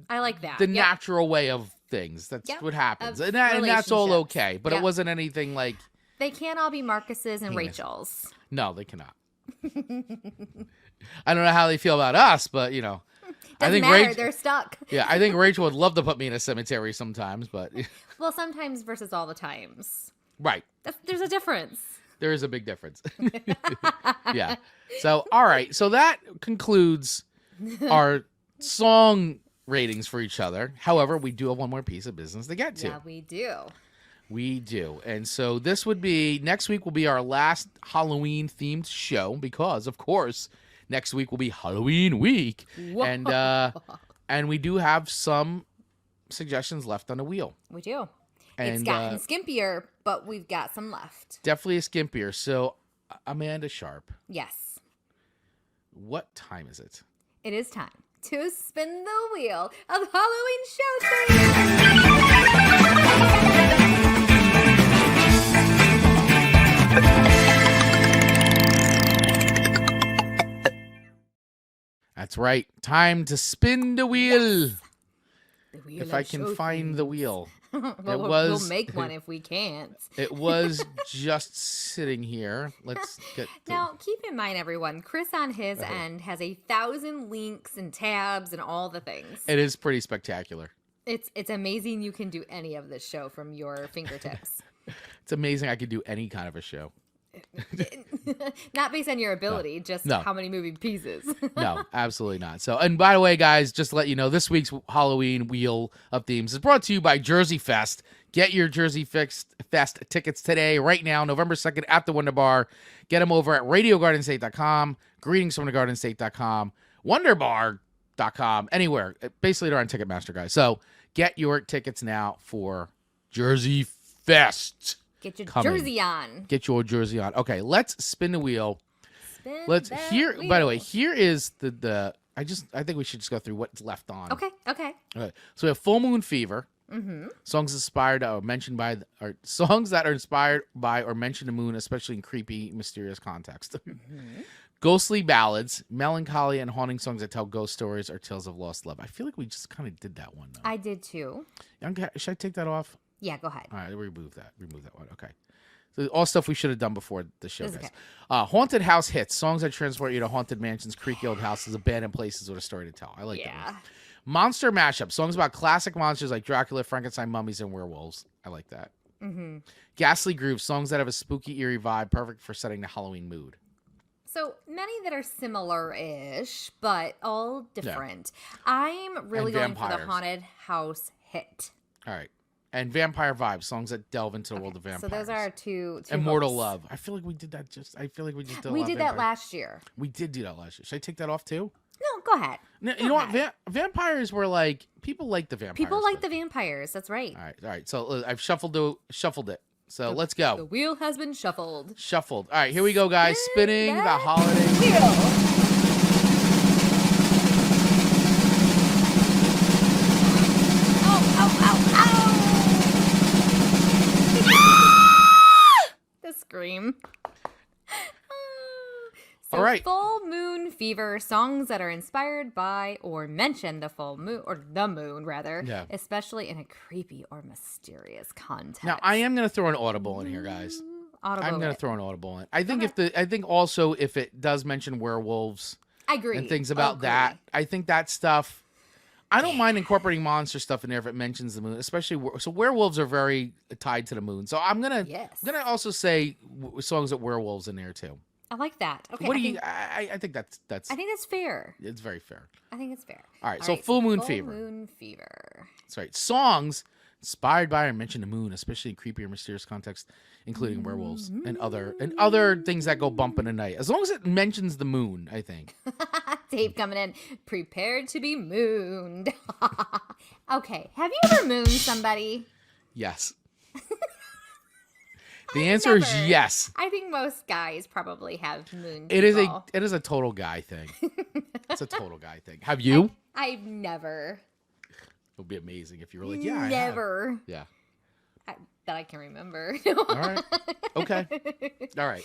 I like that. The natural way of things. That's what happens. And that's all okay. But it wasn't anything like they can't all be Marcus's and Rachel's. No, they cannot. I don't know how they feel about us, but I think matter. They're stuck. Yeah, I think Rachel would love to put me in a cemetery sometimes, but well, sometimes versus all the times. Right. There's a difference. There is a big difference. Yeah. So, all right. So that concludes our song ratings for each other. However, we do have one more piece of business to get to. Yeah, we do. We do. And so this would be, next week will be our last Halloween themed show because, of course, next week will be Halloween week. Whoa. And we do have some suggestions left on the wheel. We do. And, it's gotten skimpier, but we've got some left. Definitely a skimpier. So, Amanda Sharp. Yes. What time is it? It is time to spin the wheel of Halloween Showdown. That's right. Time to spin the wheel. Yes. The wheel if I can find the wheel. Well, we'll make one if we can't. It was just sitting here. Let's get now. Keep in mind, everyone. Chris on his end has 1,000 links and tabs and all the things. It is pretty spectacular. It's amazing you can do any of this show from your fingertips. It's amazing I could do any kind of a show. Not based on your ability, just how many moving pieces. No, absolutely not. So, and by the way, guys, just to let you know, this week's Halloween Wheel of Themes is brought to you by Jersey Fest. Get your Jersey Fest tickets today, right now, November 2nd at the Wonder Bar. Get them over at RadioGardenState.com, GreetingsFromTheGardenState.com, WonderBar.com, anywhere. Basically, they're on Ticketmaster, guys. So, get your tickets now for Jersey Fest. Get your jersey on. Get your jersey on. Okay, let's spin the wheel. Wheel. By the way, here is the I think we should just go through what's left on. Okay. So we have Full Moon Fever. Mm-hmm. Songs inspired or mentioned by or songs that are inspired by or mention the moon, especially in creepy, mysterious context. Mm-hmm. Ghostly ballads, melancholy and haunting songs that tell ghost stories or tales of lost love. I feel like we just kind of did that one, though. I did too. Should I take that off? Yeah, go ahead. All right, remove that one. Okay. So all stuff we should have done before the show, guys. Okay. Haunted house hits. Songs that transport you to haunted mansions, creaky old houses, abandoned places with a story to tell. I like that one. Monster mashup. Songs about classic monsters like Dracula, Frankenstein, mummies, and werewolves. I like that. Mm-hmm. Ghastly grooves. Songs that have a spooky, eerie vibe, perfect for setting the Halloween mood. So many that are similar-ish, but all different. Yeah. I'm really going for the haunted house hit. All right. And vampire vibes, songs that delve into the world of vampires. So those are two Immortal hooks. Love. I feel like we did that We did that last year. We did do that last year. Should I take that off too? No, go ahead. No, you know what? Vampires were like, people like the vampires. People like the vampires. That's right. All right. So I've shuffled it. So let's go. The wheel has been shuffled. All right, here we go, guys. Spinning the holiday wheel. Scream. So all right. Full Moon Fever, songs that are inspired by or mention the full moon, or the moon rather, especially in a creepy or mysterious context. Now, I am going to throw an audible in here, guys. I'm going to throw an audible in. I think if it does mention werewolves, I agree, and things about that, I think that stuff. I don't mind incorporating monster stuff in there if it mentions the moon, especially so werewolves are very tied to the moon. So I'm gonna also say songs that werewolves in there too. I like that. Okay. What do you? I think that's. I think that's fair. It's very fair. I think it's fair. All right. So Full Moon Fever. Full Moon Fever. That's right. Songs inspired by or mention the moon, especially in creepy or mysterious context, including werewolves and other things that go bump in the night. As long as it mentions the moon, I think. Dave coming in, prepared to be mooned. Okay, have you ever mooned somebody? Yes. The answer is yes. I think most guys probably have mooned It people. it is a total guy thing. It's a total guy thing. Have you? I've never. It would be amazing if you were like, yeah, I Never. have. Yeah. That I can remember. All right. Okay. All right.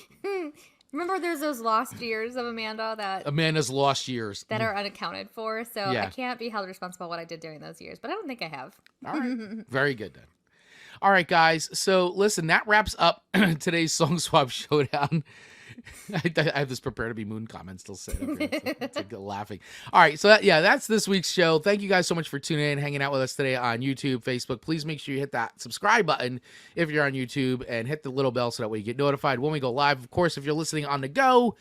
Remember there's those lost years of Amanda's lost years. that are unaccounted for, so Yeah. I can't be held responsible for what I did during those years, but I don't think I have. All right. Very good then. All right, guys. So listen, that wraps up today's Song Swap Showdown. I have this prepare to be moon comment still sitting up here. It's like laughing. All right. So that's this week's show. Thank you guys so much for tuning in, hanging out with us today on YouTube, Facebook. Please make sure you hit that subscribe button if you're on YouTube and hit the little bell so that way you get notified when we go live. Of course, if you're listening on the go,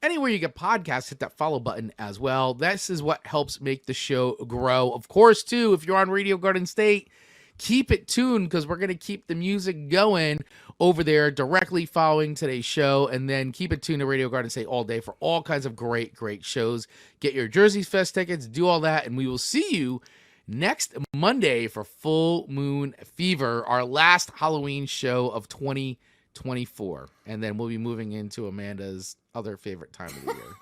anywhere you get podcasts, hit that follow button as well. This is what helps make the show grow. Of course, too, if you're on Radio Garden State, keep it tuned because we're going to keep the music going over there directly following today's show. And then keep it tuned to Radio Garden State all day for all kinds of great shows. Get your Jersey's Fest tickets, do all that. And we will see you next Monday for Full Moon Fever, our last Halloween show of 2024. And then we'll be moving into Amanda's other favorite time of the year.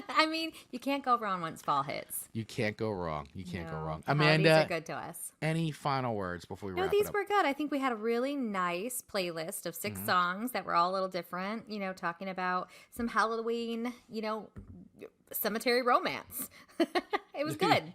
I mean, you can't go wrong once fall hits. You can't go wrong. You can't go wrong. Amanda, Amanda, are good to us. any final words before we wrap it These up? were good. I think we had a really nice playlist of 6 songs that were all a little different, talking about some Halloween, cemetery romance. It was good.